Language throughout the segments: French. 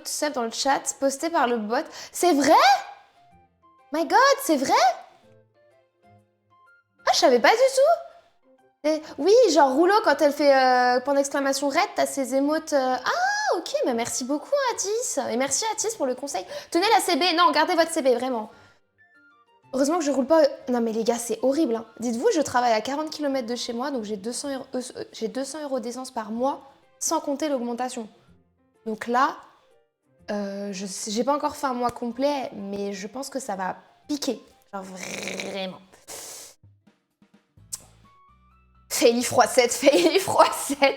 tout seul dans le chat, posté par le bot. C'est vrai? My God, c'est vrai? Ah, je savais pas du tout. Oui, genre Rouleau, quand elle fait point d'exclamation raid, t'as ses émotes... Ah, ok, mais merci beaucoup Atis. Et merci Atis pour le conseil. Tenez la CB, non, gardez votre CB, vraiment. Heureusement que je roule pas... Non mais les gars, c'est horrible. Hein. Dites-vous, je travaille à 40 km de chez moi, donc j'ai 200 € d'essence par mois, sans compter l'augmentation. Donc là, j'ai pas encore fait un mois complet, mais je pense que ça va piquer. Genre vraiment. Faily x7, Faily x7.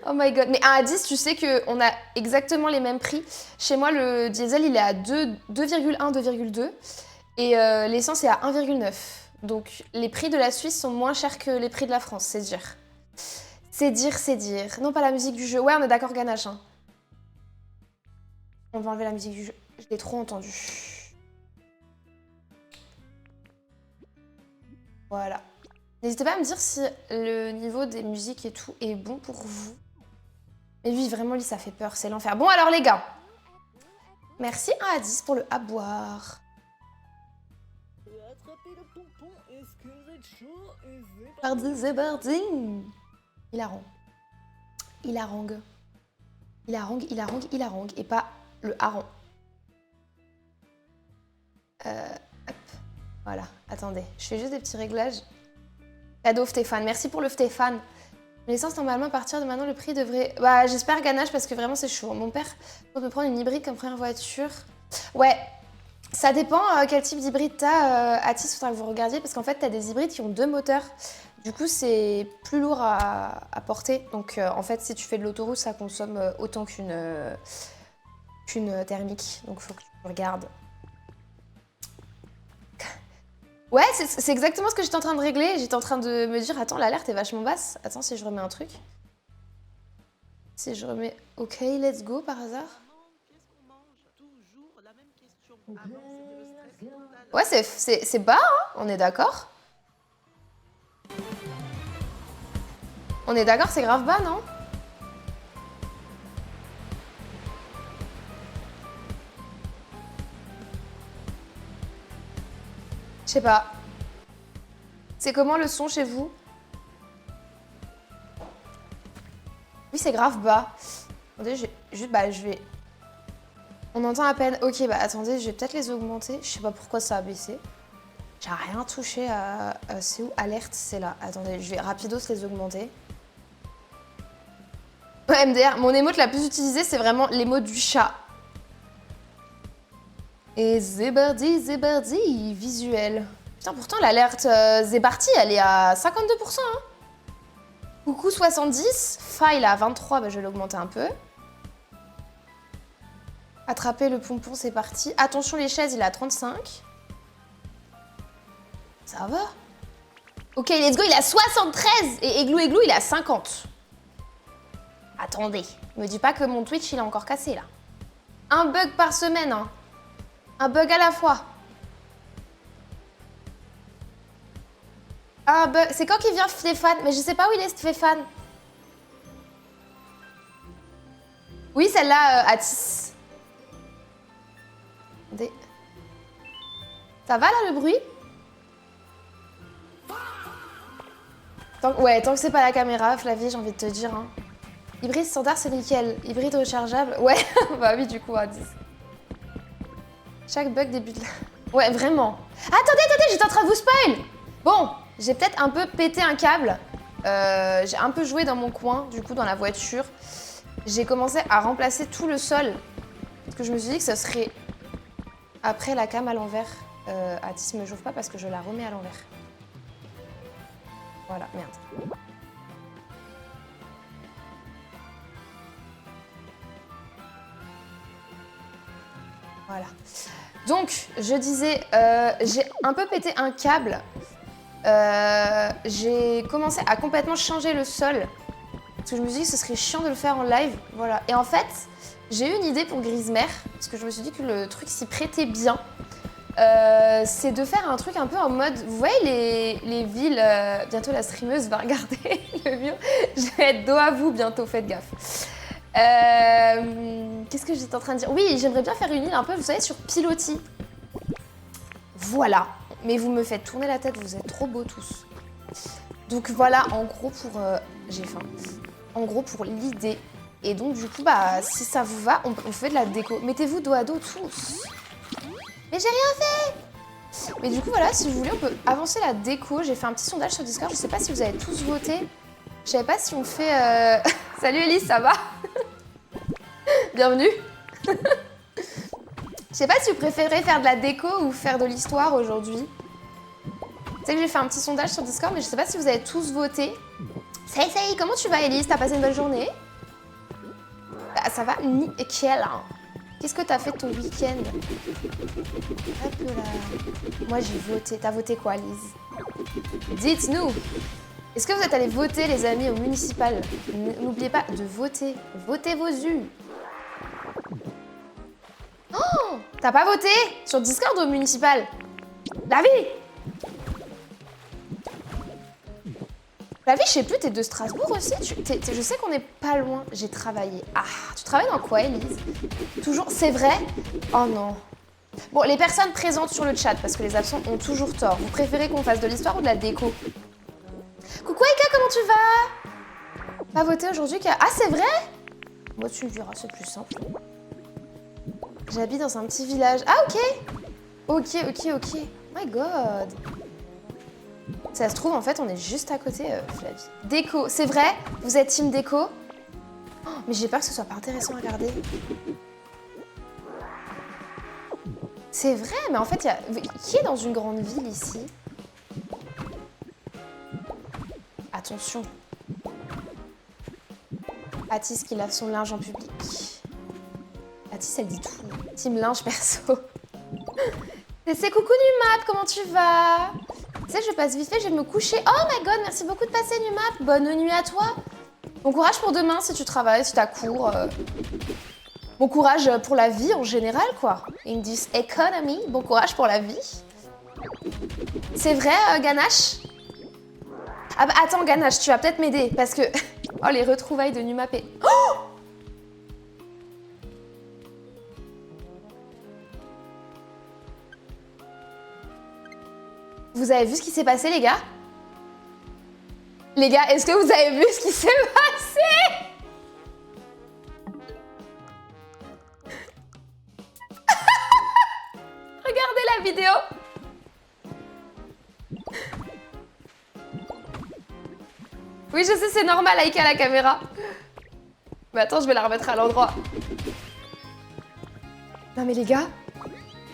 Oh my god. Mais à 10, tu sais qu'on a exactement les mêmes prix. Chez moi, le diesel, il est à 2,1, 2,2. Et l'essence est à 1,9. Donc les prix de la Suisse sont moins chers que les prix de la France, c'est dire. C'est dire, c'est dire. Non, pas la musique du jeu. Ouais, on est d'accord, Ganache. Hein. On va enlever la musique du jeu. Je l'ai trop entendue. Voilà. N'hésitez pas à me dire si le niveau des musiques et tout est bon pour vous. Mais oui, vraiment, lui, ça fait peur. C'est l'enfer. Bon, alors, les gars. Merci à 10 pour le à boire. Bardi, c'est Bardi. Il harangue. Il harangue. Il harangue, il harangue, il harangue. Et pas le hareng. Hop. Voilà. Attendez. Je fais juste des petits réglages. Cadeau Stéphane. Merci pour le Stéphane. L'essence, normalement, à partir de maintenant, le prix devrait... Bah, j'espère Ganache parce que vraiment, c'est chaud. Mon père peut prendre une hybride comme première voiture. Ouais. Ça dépend quel type d'hybride t'as. Atis, il faudra que vous regardiez parce qu'en fait, t'as des hybrides qui ont 2 moteurs. Du coup, c'est plus lourd à porter. Donc, en fait, si tu fais de l'autoroute, ça consomme autant qu'une thermique. Donc, il faut que tu regardes. Ouais, c'est exactement ce que j'étais en train de régler. J'étais en train de me dire, attends, l'alerte est vachement basse. Attends, si je remets un truc. Si je remets... Ok, let's go, par hasard. Ouais, c'est bas, hein. On est d'accord? On est d'accord, c'est grave bas, non? Je sais pas. C'est comment le son chez vous? Oui, c'est grave bas. Attendez, je vais... On entend à peine. Ok, bah attendez, je vais peut-être les augmenter. Je sais pas pourquoi ça a baissé. J'ai rien touché à... c'est où? Alerte, c'est là. Attendez, je vais rapidos les augmenter. Ouais, MDR, mon émote la plus utilisée, c'est vraiment l'émote du chat. Et Zébardi, visuel. Putain, pourtant, l'alerte Zébardi, elle est à 52%. Hein. Coucou 70, file à 23, bah, je vais l'augmenter un peu. Attraper le pompon, c'est parti. Attention, les chaises, il est à 35. Ça va. Ok, let's go, il est à 73. Et Igloo, il est à 50. Attendez, me dis pas que mon Twitch, il est encore cassé, là. Un bug par semaine, hein. Un bug à la fois. Un bug... C'est quand qu'il vient Stéphane? Mais je sais pas où il est, Stéphane. Oui, celle-là, Atis. Ça va, là, le bruit? Ouais, tant que c'est pas la caméra, Flavie, j'ai envie de te dire. Hein. Hybride standard, c'est nickel. Hybride rechargeable, ouais. Bah oui, du coup, à 10. Chaque bug débute là. Ouais, vraiment. Attendez, j'étais en train de vous spoil. Bon, j'ai peut-être un peu pété un câble. J'ai un peu joué dans mon coin, du coup, dans la voiture. J'ai commencé à remplacer tout le sol. Parce que je me suis dit que ça serait après la cam à l'envers. Atis me chauffe pas parce que je la remets à l'envers. Voilà, merde. Voilà. Donc, je disais, j'ai un peu pété un câble. J'ai commencé à complètement changer le sol. Parce que je me suis dit que ce serait chiant de le faire en live. Voilà. Et en fait, j'ai eu une idée pour Grisemer. Parce que je me suis dit que le truc s'y prêtait bien. C'est de faire un truc un peu en mode... Vous voyez les villes... bientôt la streameuse va regarder le mur. Je vais être dos à vous bientôt, faites gaffe. Qu'est-ce que j'étais en train de dire? Oui, j'aimerais bien faire une île un peu, vous savez, sur pilotis. Voilà. Mais vous me faites tourner la tête, vous êtes trop beaux tous. Donc voilà, en gros pour... j'ai faim. En gros pour l'idée. Et donc du coup, bah, si ça vous va, on fait de la déco. Mettez-vous dos à dos tous. Mais j'ai rien fait! Mais du coup, voilà, si vous voulez, on peut avancer la déco. J'ai fait un petit sondage sur Discord, je sais pas si vous avez tous voté. Je savais pas si on fait... Salut Elise, ça va? Bienvenue. Je sais pas si vous préférez faire de la déco ou faire de l'histoire aujourd'hui. Tu sais que j'ai fait un petit sondage sur Discord, mais je sais pas si vous avez tous voté. Salut, comment tu vas Elise? T'as passé une bonne journée? Bah, ça va nickel. Hein. Qu'est-ce que t'as fait de ton week-end? Hop là. Moi j'ai voté. T'as voté quoi Lise? Dites-nous. Est-ce que vous êtes allés voter les amis au municipal? N'oubliez pas de voter. Votez vos us. Oh, t'as pas voté sur Discord ou au municipal? David! David, je sais plus, t'es de Strasbourg aussi? Je sais qu'on est pas loin. J'ai travaillé. Ah, tu travailles dans quoi, Elise? Toujours, c'est vrai? Oh non. Bon, les personnes présentes sur le chat, parce que les absents ont toujours tort. Vous préférez qu'on fasse de l'histoire ou de la déco? Coucou Aika, comment tu vas? Pas voté aujourd'hui car... Ah, c'est vrai? Moi, tu me diras, c'est plus simple. J'habite dans un petit village. Ah, ok. Ok. My God. Ça se trouve, en fait, on est juste à côté, Flavie. Déco, c'est vrai? Vous êtes team déco? Oh, mais j'ai peur que ce soit pas intéressant à regarder. C'est vrai, mais en fait, il y a... Qui est dans une grande ville, ici? Attention. Atis qui lave son linge en public. Atis, elle dit tout. Team linge perso. C'est coucou Numap, comment tu vas? Tu sais, je passe vite fait, je vais me coucher. Oh my God, merci beaucoup de passer Numap. Bonne nuit à toi. Bon courage pour demain si tu travailles, si t'as cours. Bon courage pour la vie en général, quoi. In this economy, bon courage pour la vie. C'est vrai, Ganache? Ah bah attends, Ganache, tu vas peut-être m'aider, parce que... Oh, les retrouvailles de Numap et... Oh! Vous avez vu ce qui s'est passé, les gars? Les gars, est-ce que vous avez vu ce qui s'est passé? Regardez la vidéo. Oui, je sais, c'est normal, Aïka, la caméra. Mais attends, je vais la remettre à l'endroit. Non mais les gars,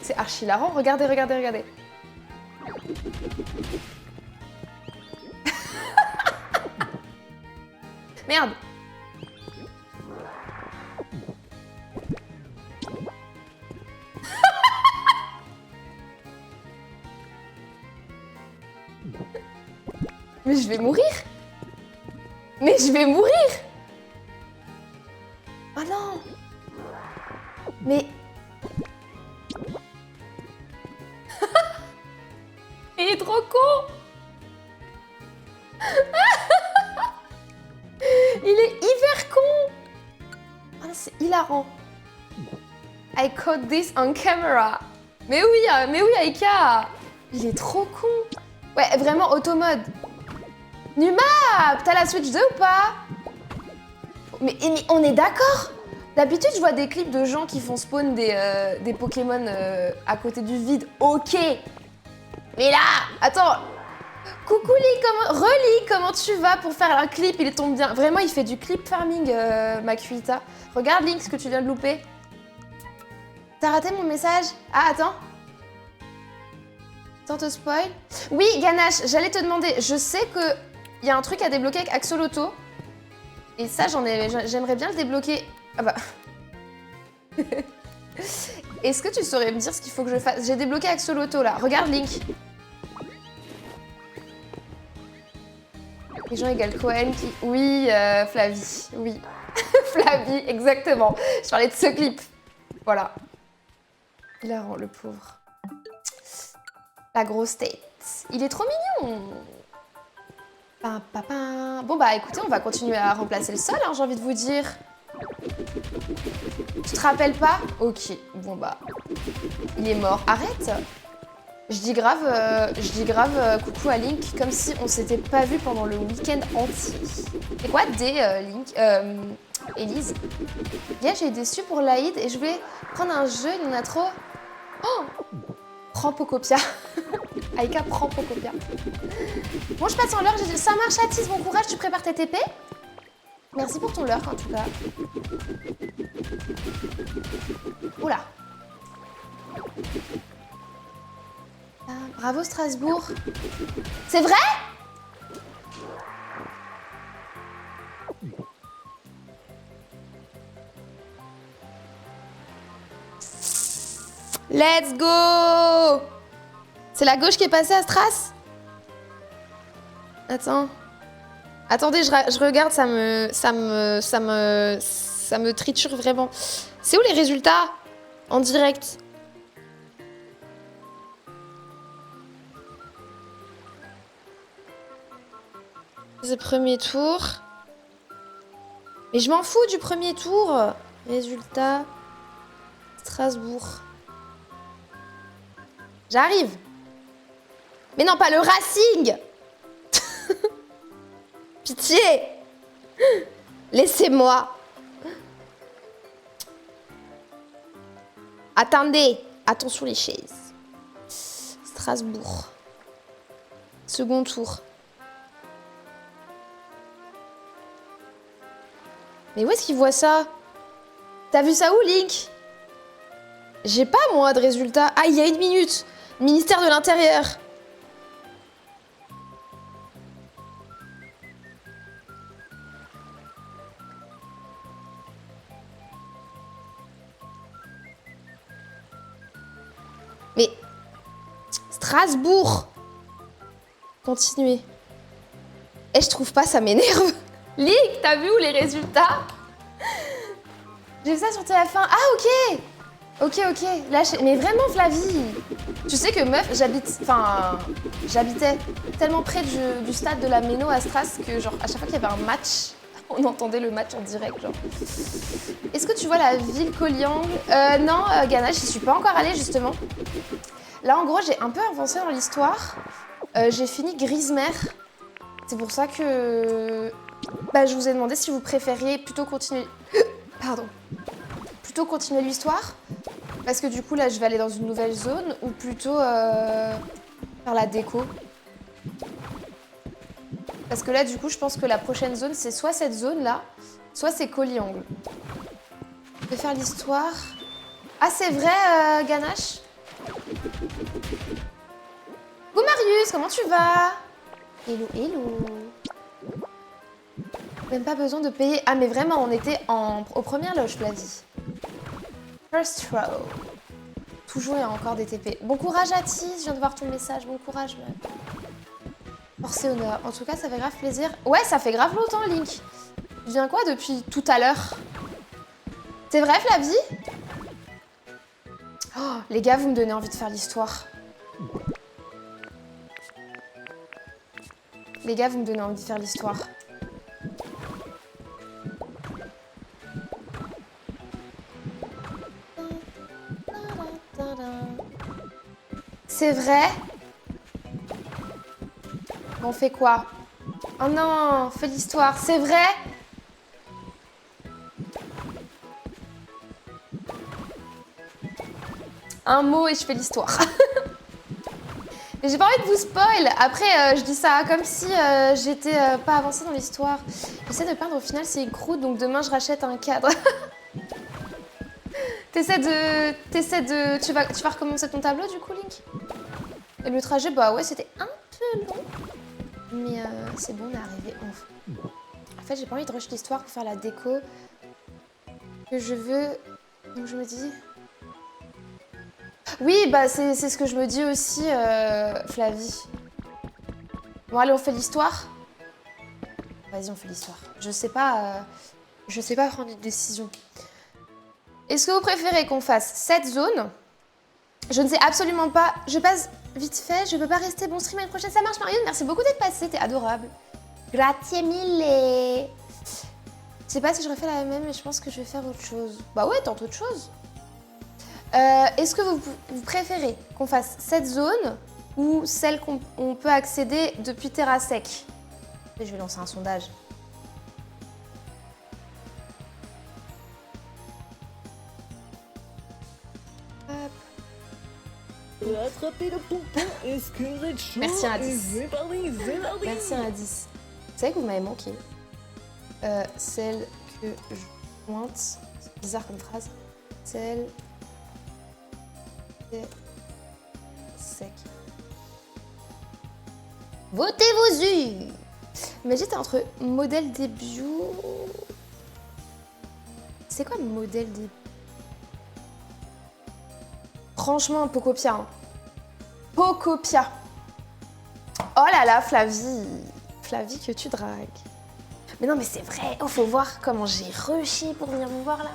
c'est archi hilarant. Regardez. Merde. Mais je vais mourir. Oh non. Mais... Il est trop con. Il est hyper con. Oh, c'est hilarant. I caught this on camera. Mais oui, Aika. Il est trop con. Ouais, vraiment automode. Numap, t'as la Switch 2 ou pas? mais on est d'accord. D'habitude, je vois des clips de gens qui font spawn des Pokémon à côté du vide. Ok. Mais là, attends. Coucou Lee, comment tu vas pour faire un clip? Il tombe bien. Vraiment, il fait du clip farming, Makuita. Regarde Link, ce que tu viens de louper. T'as raté mon message? Ah, attends. Sans te spoil. Oui, Ganache, j'allais te demander. Je sais qu'il y a un truc à débloquer avec Axolotl. Et ça, j'aimerais bien le débloquer. Ah bah... Est-ce que tu saurais me dire ce qu'il faut que je fasse? J'ai débloqué Axolotl là. Regarde Link. Les gens égale Cohen qui... Oui, Flavie, oui. Flavie, exactement. Je parlais de ce clip. Voilà. Hilarant, le pauvre. La grosse tête. Il est trop mignon. Bon bah écoutez, on va continuer à remplacer le sol, hein, j'ai envie de vous dire. Tu te rappelles pas? Ok, bon bah, il est mort. Arrête. Je dis grave coucou à Link, comme si on s'était pas vu pendant le week-end entier. C'est quoi Link Elise. Hier, j'ai été déçue pour l'Aïd et je voulais prendre un jeu, il y en a trop. Oh, prends Pocopia. Aïka, prends Pocopia. Bon, je passe en lurk, ça marche, Atis, bon courage, tu prépares tes TP. Merci pour ton lurk en tout cas. Oula. Ah, bravo Strasbourg. C'est vrai? Let's go! C'est la gauche qui est passée à Stras? Attends. Attendez, je regarde, ça me triture vraiment. C'est où les résultats? En direct. C'est le premier tour. Mais je m'en fous du premier tour. Résultat. Strasbourg. J'arrive. Mais non, pas le Racing. Pitié. Laissez-moi. Attendez. Attention les chaises. Strasbourg. Second tour. Mais où est-ce qu'il voit ça? T'as vu ça où, Link? J'ai pas, moi, de résultat. Ah, il y a 1 minute. Ministère de l'Intérieur. Mais... Strasbourg. Continuez. Et je trouve pas, ça m'énerve. Link, t'as vu où les résultats? J'ai vu ça sur TF1. Ah, ok. Ok. Là, mais vraiment, Flavie. Tu sais que meuf, j'habitais tellement près du stade de la Méno à Stras que genre à chaque fois qu'il y avait un match, on entendait le match en direct. Genre. Est-ce que tu vois la ville Koliang? Non, Ghana, j'y suis pas encore allée justement. Là, en gros, j'ai un peu avancé dans l'histoire. J'ai fini Grisemer. C'est pour ça que je vous ai demandé si vous préfériez plutôt continuer. Pardon. Plutôt continuer l'histoire. Parce que du coup, là, je vais aller dans une nouvelle zone ou plutôt faire la déco. Parce que là, du coup, je pense que la prochaine zone, c'est soit cette zone-là, soit c'est Koliang. Je vais faire l'histoire. Ah, c'est vrai, Ganache? Coucou Marius, comment tu vas? Hello, hello. Même pas besoin de payer. Ah, mais vraiment, on était aux premières loges, Flavie. First row. Toujours et encore des TP. Bon courage, Atis, je viens de voir ton message. Bon courage, même. Force et honneur. En tout cas, ça fait grave plaisir. Ouais, ça fait grave longtemps, Link. Tu viens quoi depuis tout à l'heure? C'est vrai, Flavie? Oh, les gars, vous me donnez envie de faire l'histoire. Les gars, vous me donnez envie de faire l'histoire. C'est vrai? On fait quoi? Oh non, on fait l'histoire. C'est vrai? Un mot et je fais l'histoire. Mais j'ai pas envie de vous spoil. Après, je dis ça comme si j'étais pas avancée dans l'histoire. J'essaie de peindre, au final, c'est une croûte, donc demain, je rachète un cadre. Tu vas recommencer ton tableau, du coup, Link? Et le trajet, bah ouais, c'était un peu long. Mais c'est bon, on est arrivé enfin. En fait, j'ai pas envie de rush l'histoire pour faire la déco que je veux. Donc je me dis... Oui, bah c'est ce que je me dis aussi, Flavie. Bon, allez, on fait l'histoire. Vas-y, on fait l'histoire. Je sais pas prendre une décision. Est-ce que vous préférez qu'on fasse cette zone? Je ne sais absolument pas. Je passe vite fait, je peux pas rester. Bon stream à une prochaine. Ça marche, Marion. Merci beaucoup d'être passé, t'es adorable. Grazie mille. Je sais pas si je refais la même, mais je pense que je vais faire autre chose. Bah ouais, tente autre chose. Est-ce que vous préférez qu'on fasse cette zone ou celle qu'on peut accéder depuis Terra Sec? Je vais lancer un sondage. Attrapez le pompon, est-ce que vous êtes chaud? Merci, Indice. C'est parti, c'est parti. Merci Indice. Vous savez que vous m'avez manqué. Celle que je pointe, c'est bizarre comme phrase. Celle est sec. Votez vos yeux. Mais j'étais entre modèle début. C'est quoi modèle début? Franchement, Pocopia. Hein. Pocopia. Oh là là, Flavie. Flavie que tu dragues. Mais non, mais c'est vrai. Oh, faut voir comment j'ai rushé pour venir vous voir là.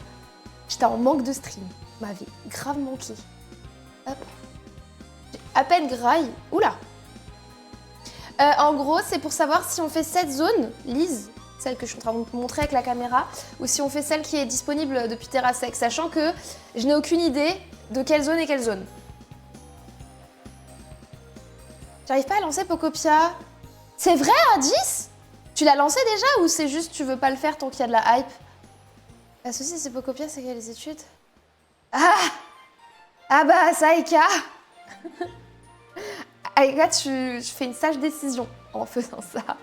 J'étais en manque de stream. M'avait grave manqué. Hop. J'ai à peine graille. Oula. En gros, c'est pour savoir si on fait cette zone, Lise, celle que je suis en train de vous montrer avec la caméra, ou si on fait celle qui est disponible depuis Terra Sec, sachant que je n'ai aucune idée de quelle zone est quelle zone. J'arrive pas à lancer Pocopia. C'est vrai, Indice? Tu l'as lancé déjà ou c'est juste tu veux pas le faire tant qu'il y a de la hype? La souci, c'est Pocopia, c'est qu'il y a les études. Ah bah, Saïka. Aïka, tu fais une sage décision en faisant ça.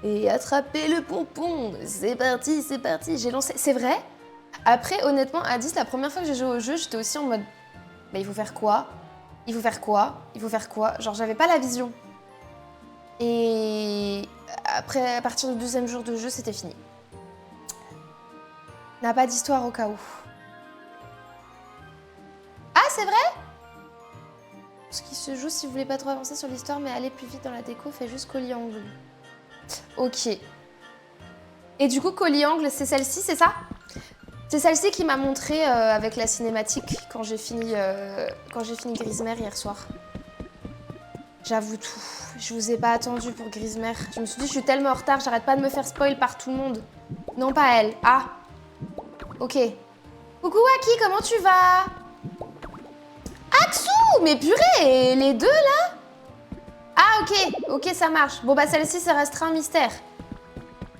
Et attraper le pompon. C'est parti, c'est parti. J'ai lancé. C'est vrai? Après, honnêtement, à 10, la première fois que j'ai joué au jeu, j'étais aussi en mode. Mais il faut faire quoi? Il faut faire quoi? Il faut faire quoi? Genre, j'avais pas la vision. Et après, à partir du deuxième jour de jeu, c'était fini. N'a pas d'histoire au cas où. Ah, c'est vrai? Ce qui se joue, si vous voulez pas trop avancer sur l'histoire, mais aller plus vite dans la déco, fait juste colliangle. Ok. Et du coup, colliangle, c'est celle-ci, c'est ça? C'est celle-ci qui m'a montré avec la cinématique quand j'ai fini Grismer hier soir. J'avoue tout. Je vous ai pas attendu pour Grismer. Je me suis dit, je suis tellement en retard, j'arrête pas de me faire spoil par tout le monde. Non, pas elle. Ah. Ok. Coucou Waki, comment tu vas? Axou! Mais purée, les deux là? Ah ok, ok ça marche. Bon bah celle-ci ça restera un mystère.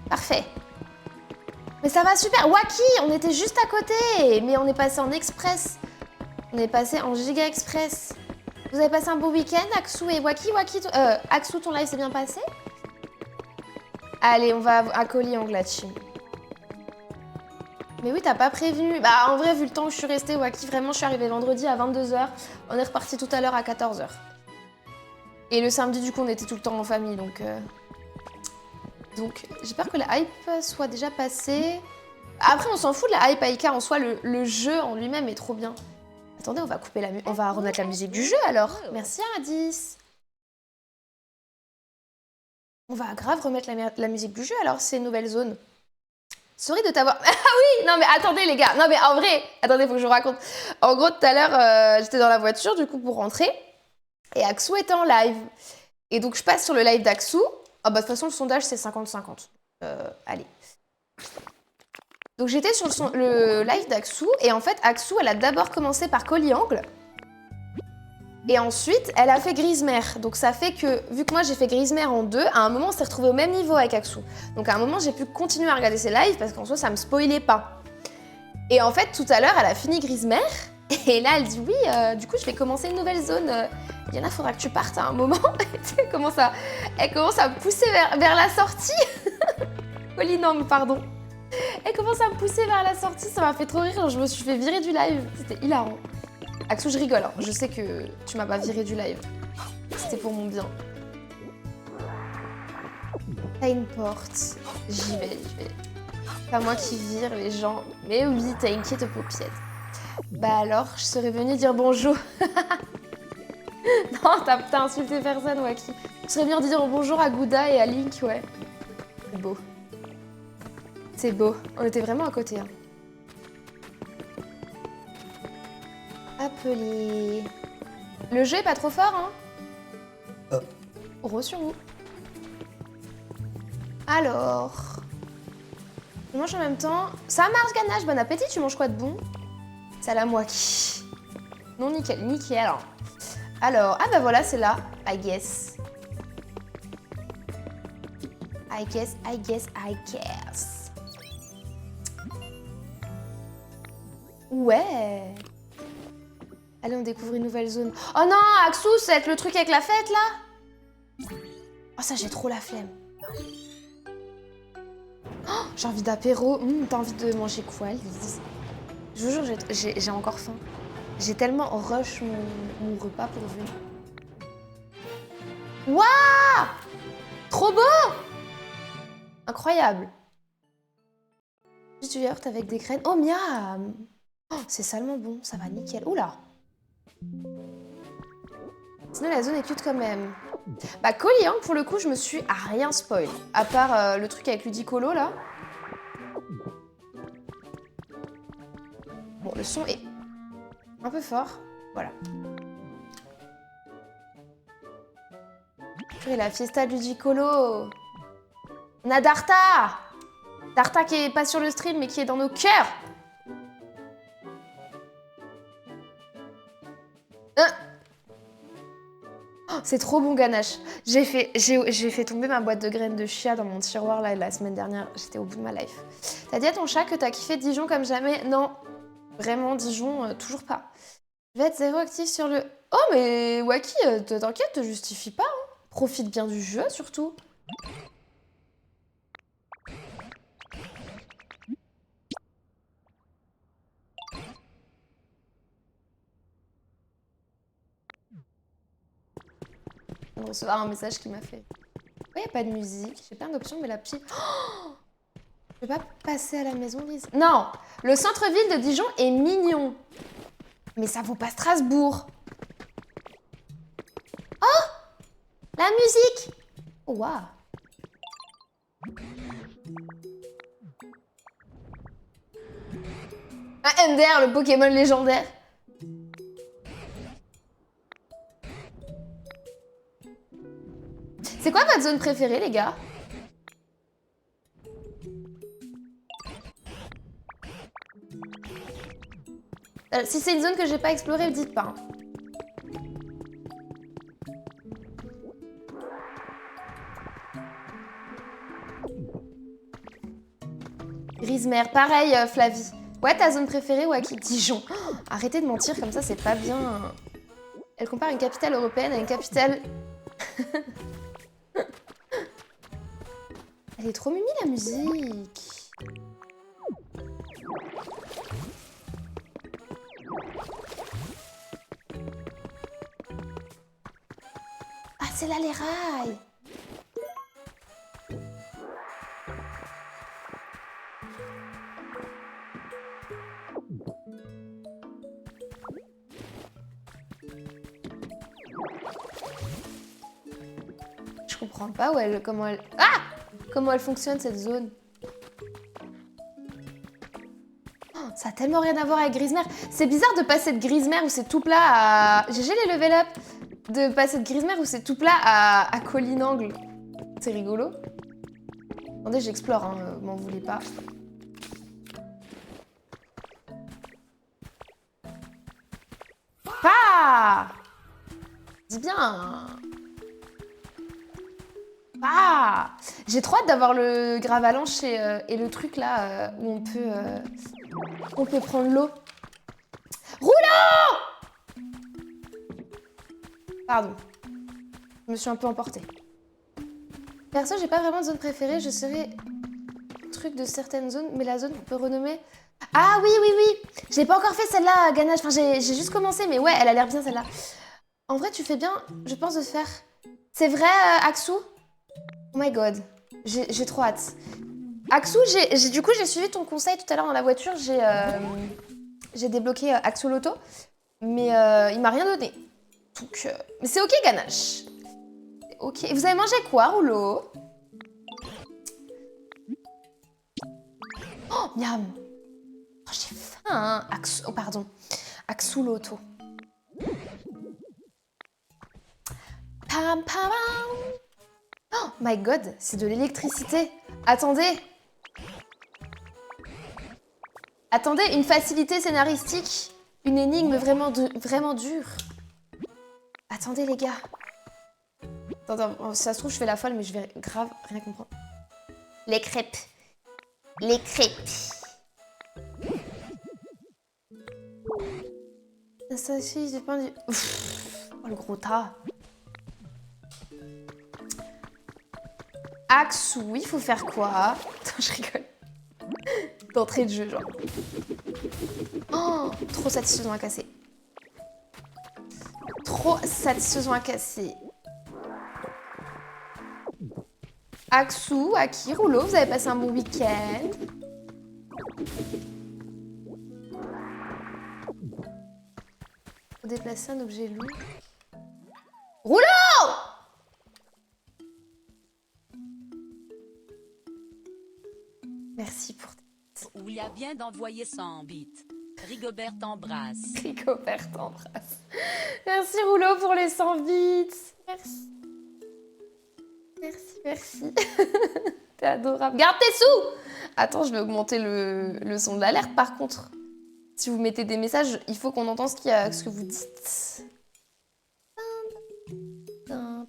Parfait. Mais ça va super. Waki, on était juste à côté. Mais on est passé en express. On est passé en giga express. Vous avez passé un beau week-end, Axou et Waki? Axou, ton live s'est bien passé? Allez, on va à Colliangle la team. Mais oui, t'as pas prévenu. Bah en vrai, vu le temps où je suis restée, Waki, vraiment, je suis arrivée vendredi à 22h. On est reparti tout à l'heure à 14h. Et le samedi, du coup, on était tout le temps en famille, donc j'espère que la hype soit déjà passée. Après, on s'en fout de la hype Aïka en soi, le jeu en lui-même est trop bien. Attendez, on va remettre la musique du jeu alors. Merci Indice. On va grave remettre la musique du jeu alors, c'est une nouvelle zone. Sorry de t'avoir... Ah oui, non mais attendez les gars. Non mais en vrai, attendez, faut que je vous raconte. En gros, tout à l'heure, j'étais dans la voiture du coup pour rentrer. Et Axou était en live. Et donc je passe sur le live d'Axou. Ah bah de toute façon, le sondage c'est 50-50. Allez. Donc j'étais sur le live d'Axou. Et en fait, Axou, elle a d'abord commencé par Colliangle. Et ensuite, elle a fait Grismer. Donc ça fait que, vu que moi j'ai fait Grismer en 2, à un moment on s'est retrouvé au même niveau avec Axou. Donc à un moment j'ai pu continuer à regarder ses lives parce qu'en soi ça me spoilait pas. Et en fait tout à l'heure elle a fini Grismer. Et là elle dit oui, du coup je vais commencer une nouvelle zone. Yana, faudra que tu partes à un moment. Elle commence à me pousser vers la sortie. Collinang, pardon. Elle commence à me pousser vers la sortie, ça m'a fait trop rire. Je me suis fait virer du live. C'était hilarant. Axou, je rigole, hein. Je sais que tu m'as pas viré du live. C'était pour mon bien. T'as une porte. J'y vais. Pas moi qui vire les gens. Mais oui, t'as une quête paupiette. Bah alors, je serais venue dire bonjour. Non, t'as insulté personne, Waki. Je serais venue dire bonjour à Gouda et à Link, ouais. C'est beau. C'est beau. On était vraiment à côté, hein. Appelé. Le jeu est pas trop fort, hein? Re sur vous. Alors... Je mange en même temps. Ça marche, Ganache. Bon appétit. Tu manges quoi de bon? C'est à la moitié. Non, nickel. Nickel. Alors, ah bah voilà, c'est là. I guess. I guess. Ouais. Allez, on découvre une nouvelle zone. Oh non, Axou, c'est avec le truc avec la fête, là? Oh, ça, j'ai trop la flemme. Oh, j'ai envie d'apéro. T'as envie de manger quoi, Lise? Je vous jure, j'ai encore faim. J'ai tellement rush mon repas pourvu. Waouh! Trop beau! Incroyable. Juste du yaourt avec des graines. Oh, miam! Oh, c'est salement bon, ça va nickel. Oula! Sinon, la zone est cute quand même. Bah, Coliang, pour le coup, je me suis à rien spoil. À part le truc avec Ludicolo, là. Bon, le son est un peu fort. Voilà. Et la fiesta de Ludicolo. On a Darta! Darta qui est pas sur le stream, mais qui est dans nos cœurs. Oh, c'est trop bon, Ganache. J'ai fait tomber ma boîte de graines de chia dans mon tiroir là, la semaine dernière. J'étais au bout de ma life. T'as dit à ton chat que t'as kiffé Dijon comme jamais? Non. Vraiment, Dijon, toujours pas. Je vais être zéro actif sur le... Oh, mais Waki, t'inquiète, te justifie pas. Hein. Profite bien du jeu, surtout. Je viens de recevoir un message qui m'a fait... Pourquoi y a pas de musique? J'ai plein d'options, mais la petite... Oh, je vais pas passer à la maison, Lise. Non, le centre-ville de Dijon est mignon. Mais ça vaut pas Strasbourg. Oh, la musique. Oh, waouh. Un Ender, le Pokémon légendaire. C'est quoi votre zone préférée, les gars? Si c'est une zone que j'ai pas explorée, dites pas. Hein. Grisemer, pareil, Flavie. Ouais, ta zone préférée, Waki? Dijon. Oh, arrêtez de mentir, comme ça, c'est pas bien. Elle compare une capitale européenne à une capitale... Elle est trop mimi, la musique. Ah, c'est là les rails. Je comprends pas comment elle fonctionne cette zone. Oh, ça a tellement rien à voir avec Grisemer. C'est bizarre de passer de Grisemer où c'est tout plat à... GG les level up. De passer de Grisemer où c'est tout plat à Collinangle. C'est rigolo. Attendez, j'explore, hein, m'en voulez pas. Ah! Dis bien. Ah! J'ai trop hâte d'avoir le gravalanche et le truc là où on peut prendre l'eau. Rouleau! Pardon. Je me suis un peu emportée. Perso, j'ai pas vraiment de zone préférée. Je serais truc de certaines zones, mais la zone qu'on peut renommer... Ah oui, oui, oui! J'ai pas encore fait celle-là, Ganache. Enfin, j'ai juste commencé, mais ouais, elle a l'air bien celle-là. En vrai, tu fais bien, je pense, de faire... C'est vrai, Axou? Oh my god, j'ai trop hâte. Axou, du coup, j'ai suivi ton conseil tout à l'heure dans la voiture. J'ai débloqué Axou Loto, mais il m'a rien donné. Donc, mais c'est ok, Ganache. C'est ok. Vous avez mangé quoi, Rouleau? Oh, miam. Oh, j'ai faim, hein. Oh, pardon. Axou Loto. Pam, pam, pam. Oh my god, c'est de l'électricité. Attendez. Attendez, une facilité scénaristique. Une énigme vraiment dure. Attendez, les gars. Attends, ça se trouve, je fais la folle, mais je vais grave rien comprendre. Les crêpes. Les crêpes. Ça aussi, j'ai pas dit... Oh, le gros tas. Axou, il faut faire quoi? Attends, je rigole. D'entrée de jeu, genre. Oh, trop satisfaisant à casser. Trop satisfaisant à casser. Axou, Aki, Rouleau, vous avez passé un bon week-end. Faut déplacer un objet lourd. Rouleau! Merci pour... Oulia vient d'envoyer 100 bits. Rigobert t'embrasse. Rigobert t'embrasse. Merci Rouleau pour les 100 bits. Merci. Merci. T'es adorable. Garde tes sous! Attends, je vais augmenter le son de l'alerte par contre. Si vous mettez des messages, il faut qu'on entende ce que vous dites.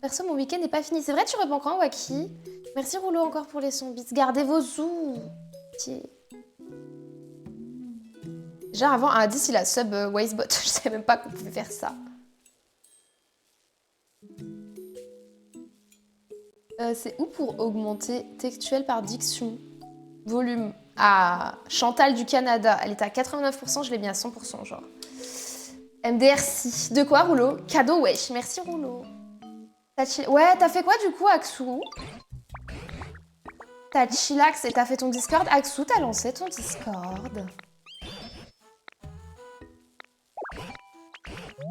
Perso, mon week-end n'est pas fini. C'est vrai, tu reprends quand, Waki? Merci Rouleau encore pour les 100 bits. Gardez vos sous. Genre avant, un 10, il a sub Wastebot. Je savais même pas qu'on pouvait faire ça. C'est où pour augmenter textuel par diction? Volume. Ah, Chantal du Canada. Elle est à 89%, je l'ai mis à 100%, genre. MDRC. De quoi, Rouleau? Cadeau, wesh. Merci, Rouleau. Ouais, t'as fait quoi, du coup, Axou? T'as chillax et t'as fait ton Discord. Axou, t'as lancé ton Discord.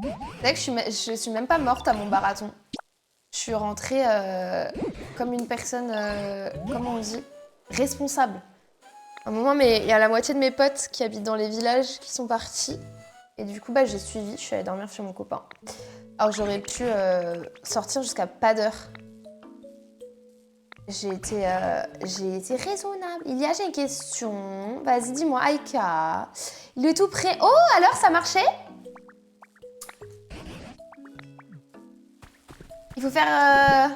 C'est vrai que je suis même pas morte à mon marathon. Je suis rentrée comme une personne, comment on dit, responsable. À un moment, mais il y a la moitié de mes potes qui habitent dans les villages qui sont partis. Et du coup, j'ai suivi, je suis allée dormir chez mon copain. Alors j'aurais pu sortir jusqu'à pas d'heure. J'ai été raisonnable. J'ai une question. Vas-y, dis-moi, Aïka. Il est tout prêt. Oh, alors, ça marchait? Il faut faire...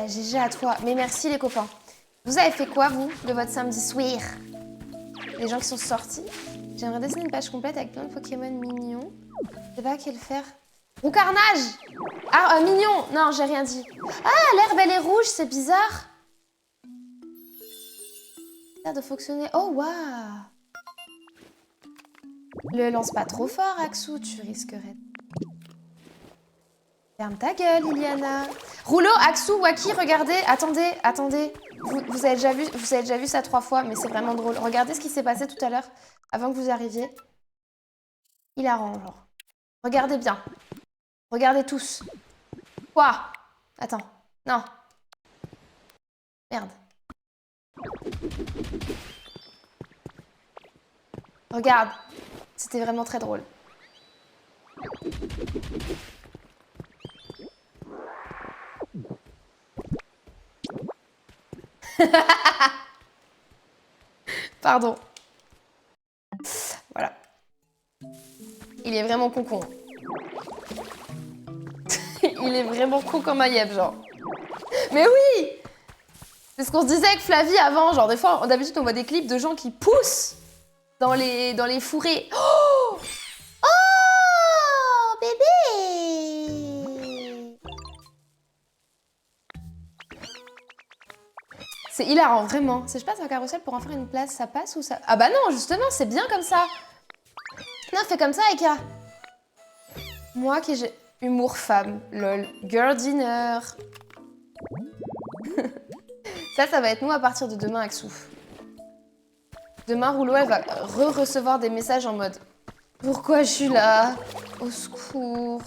GG à toi. Mais merci, les copains. Vous avez fait quoi, vous, de votre samedi soir? Les gens qui sont sortis. J'aimerais dessiner une page complète avec plein de Pokémon mignons. Je sais pas quel faire. Ou carnage! Ah, mignon! Non, j'ai rien dit. Ah, l'herbe, elle est rouge, c'est bizarre. Ça a l'air de fonctionner. Oh, waouh! Le lance pas trop fort, Axou, tu risquerais. Ferme ta gueule, Liliana. Rouleau, Axou, Waki, regardez. Attendez. Vous avez déjà vu ça 3 fois, mais c'est vraiment drôle. Regardez ce qui s'est passé tout à l'heure, avant que vous arriviez. Hilarant, genre. Regardez bien. Regardez tous. Quoi? Attends. Non. Merde. Regarde. C'était vraiment très drôle. Pardon. Voilà. Il est vraiment con. Il est vraiment con comme un yep, genre. Mais oui! C'est ce qu'on se disait avec Flavie avant, genre des fois, d'habitude on voit des clips de gens qui poussent dans les fourrés. Oh! Oh! Bébé! C'est hilarant, vraiment. Si je passe un carrousel pour en faire une place, ça passe ou ça... Ah bah non, justement, c'est bien comme ça. Non, fais comme ça, Eka. Moi qui j'ai... Humour femme, lol. Girl dinner. Ça va être nous à partir de demain, Axou. Demain, Rouleau, elle va recevoir des messages en mode « Pourquoi je suis là? Au secours.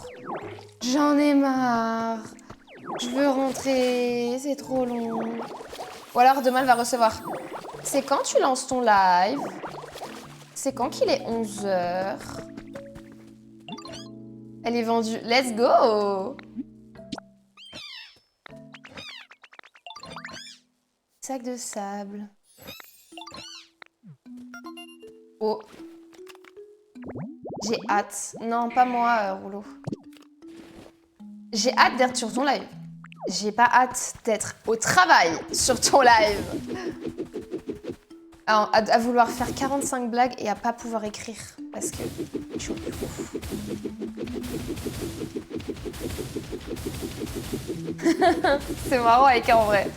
J'en ai marre. Je veux rentrer. C'est trop long. » Ou alors demain, elle va recevoir « C'est quand tu lances ton live? C'est quand qu'il est 11h? » Elle est vendue. Let's go! Sac de sable. Oh. J'ai hâte. Non, pas moi, Rouleau. J'ai hâte d'être sur ton live. J'ai pas hâte d'être au travail sur ton live. Alors, à vouloir faire 45 blagues et à pas pouvoir écrire. Parce que... C'est marrant avec en vrai.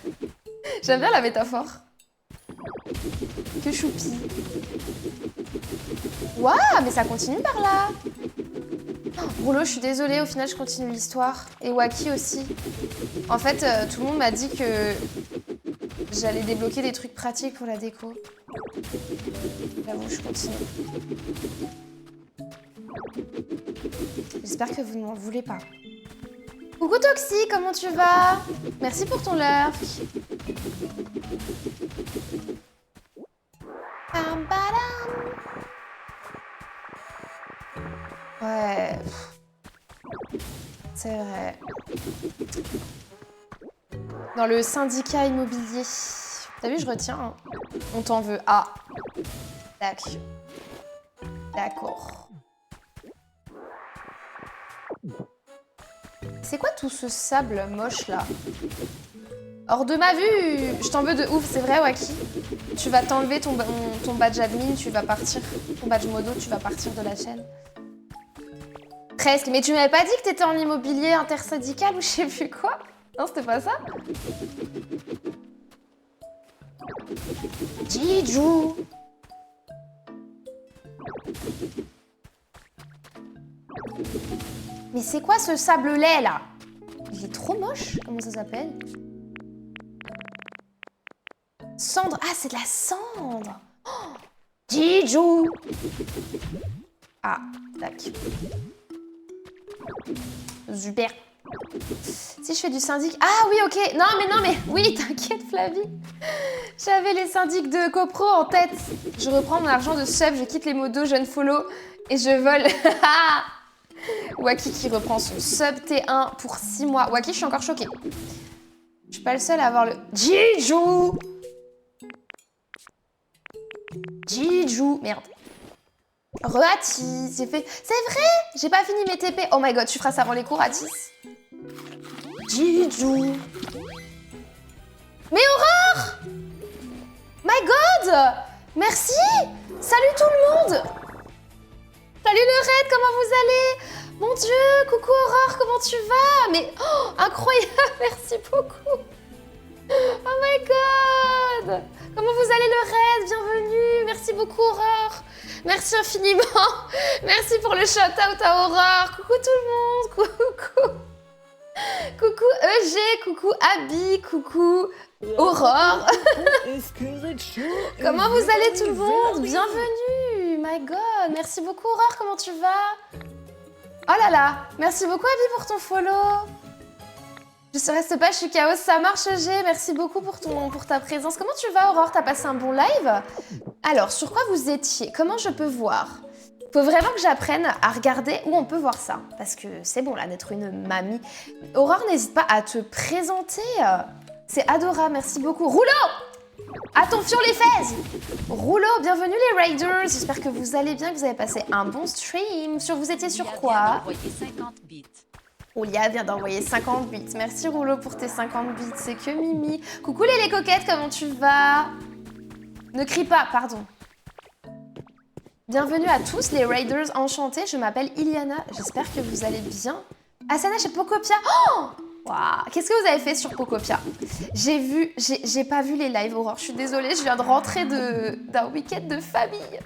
J'aime bien la métaphore. Que choupi. Waouh, mais ça continue par là. Oh, Rouleau, je suis désolée, au final je continue l'histoire. Et Wacky aussi. En fait, tout le monde m'a dit que j'allais débloquer des trucs pratiques pour la déco. J'avoue, je continue. J'espère que vous ne m'en voulez pas. Coucou Toxi, comment tu vas? Merci pour ton lurk. Bam, badam. Ouais. C'est vrai. Dans le syndicat immobilier. T'as vu, je retiens. Hein. On t'en veut. Ah. D'accord. C'est quoi tout ce sable moche là? Hors de ma vue! Je t'en veux de ouf, c'est vrai, Wacky? Tu vas t'enlever ton badge admin, tu vas partir. Ton badge modo, tu vas partir de la chaîne. Presque. Mais tu m'avais pas dit que t'étais en immobilier intersyndical ou je sais plus quoi? Non, c'était pas ça? Jijou! Mais c'est quoi ce sable lait là? Il est trop moche. Comment ça s'appelle? Cendre. Ah, c'est de la cendre. Oh, Jijou. Ah, tac. Super. Si je fais du syndic... Ah oui, ok. Non, mais... Oui, t'inquiète, Flavie. J'avais les syndics de copro en tête. Je reprends mon argent de sub, je quitte les modos, je unfollow et je vole. Wacky qui reprend son sub T1 pour 6 mois. Wacky, je suis encore choquée. Je suis pas le seul à avoir le... Jijou. Jijou. Merde. Re-Atis, j'ai fait... C'est vrai. J'ai pas fini mes TP. Oh my god, tu feras ça avant les cours, Atis. Jijou. Mais Aurore! My god! Merci! Salut tout le monde! Salut le raid, comment vous allez? Mon dieu, coucou Aurore, comment tu vas? Mais oh, incroyable, merci beaucoup! Oh my god! Comment vous allez le raid? Bienvenue! Merci beaucoup Aurore! Merci infiniment! Merci pour le shout-out à Aurore! Coucou tout le monde! Coucou! Coucou EG, coucou Abby, coucou Aurore. Comment vous allez tout le monde? Bienvenue, my god. Merci beaucoup Aurore, comment tu vas? Oh là là, merci beaucoup Abby pour ton follow. Je reste pas, je suis chaos, ça marche EG. Merci beaucoup pour ta présence. Comment tu vas Aurore? T'as passé un bon live? Alors, sur quoi vous étiez? Comment je peux voir? Faut vraiment que j'apprenne à regarder où on peut voir ça. Parce que c'est bon là d'être une mamie. Aurore, n'hésite pas à te présenter. C'est adorable, merci beaucoup. Rouleau! Attention les fesses! Rouleau, bienvenue les Raiders. J'espère que vous allez bien, que vous avez passé un bon stream. Vous étiez sur quoi? Oulia vient d'envoyer 50 bits. Merci Rouleau pour tes 50 bits. C'est que Mimi. Coucou les coquettes, comment tu vas? Ne crie pas, pardon. Bienvenue à tous les Raiders enchantés, je m'appelle Iliana, j'espère que vous allez bien. Asana chez Pocopia. Oh wow. Qu'est-ce que vous avez fait sur Pocopia? J'ai pas vu les lives Aurore, je suis désolée, je viens de rentrer d'un week-end de famille.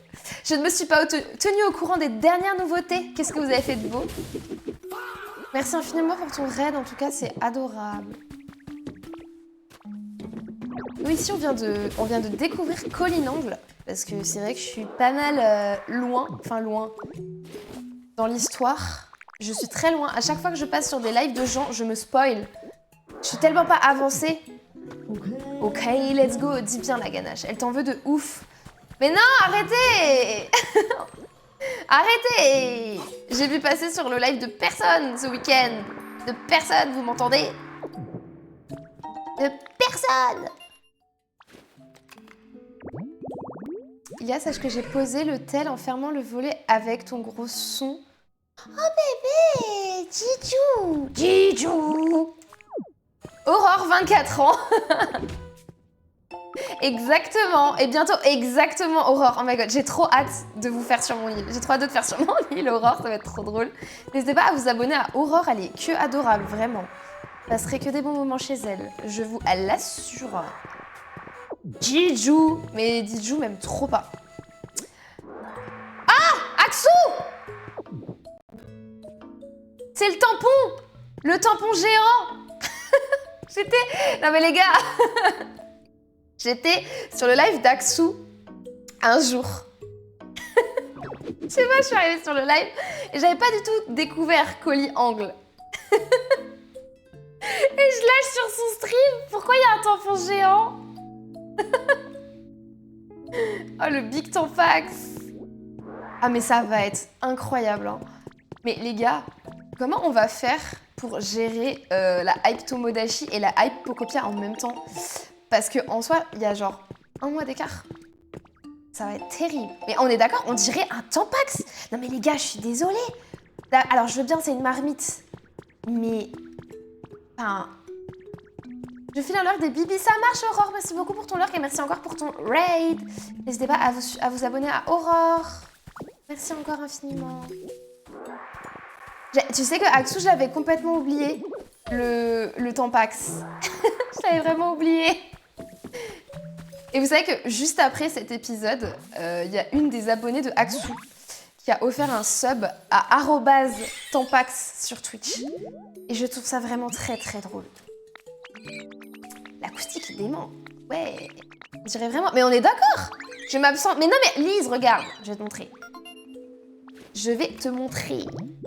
Je ne me suis pas tenue au courant des dernières nouveautés. Qu'est-ce que vous avez fait de beau? Merci infiniment pour ton raid, en tout cas c'est adorable. Nous ici on vient de découvrir Collinangle. Parce que c'est vrai que je suis pas mal loin dans l'histoire. Je suis très loin. À chaque fois que je passe sur des lives de gens, je me spoil. Je suis tellement pas avancée. Ok, let's go. Dis bien la ganache. Elle t'en veut de ouf. Mais non, arrêtez. Arrêtez. J'ai vu passer sur le live de personne ce week-end. De personne, vous m'entendez? De personne. Lia, sache que j'ai posé le tel en fermant le volet avec ton gros son. Oh bébé, Jijou, Jijou. Aurore, 24 ans. Exactement. Et bientôt, exactement, Aurore. Oh my god, j'ai trop hâte de vous faire sur mon île. J'ai trop hâte de te faire sur mon île, Aurore. Ça va être trop drôle. N'hésitez pas à vous abonner à Aurore. Elle est que adorable, vraiment. Ça serait que des bons moments chez elle. Je vous l'assure. Jijou. Mais Jijou m'aime trop pas. Ah, Axou. C'est le tampon. Le tampon géant. J'étais... Non mais les gars. J'étais sur le live d'Axou un jour. Je sais pas, je suis arrivée sur le live et j'avais pas du tout découvert Colis Angle. Et je lâche sur son stream. Pourquoi il y a un tampon géant? Oh, le Big Tampax. Ah mais ça va être incroyable. Hein. Mais les gars, comment on va faire pour gérer la hype Tomodachi et la hype Pocopia en même temps? Parce qu'en soi, il y a genre 1 mois d'écart. Ça va être terrible. Mais on est d'accord, on dirait un Tampax. Non mais les gars, je suis désolée. Alors je veux bien, c'est une marmite. Mais... Enfin... Je file un lurk des bibis. Ça marche, Aurore. Merci beaucoup pour ton lurk et merci encore pour ton raid. N'hésitez pas à vous abonner à Aurore. Merci encore infiniment. Tu sais que Axou, je l'avais complètement oublié. Le Tampax. Je l'avais vraiment oublié. Et vous savez que juste après cet épisode, il y a une des abonnées de Axou qui a offert un sub à @tampax sur Twitch. Et je trouve ça vraiment très très drôle. L'acoustique est dément. Ouais, on dirait vraiment... Mais on est d'accord. Je m'absente... Mais non mais Lise, regarde, je vais te montrer. Je vais te montrer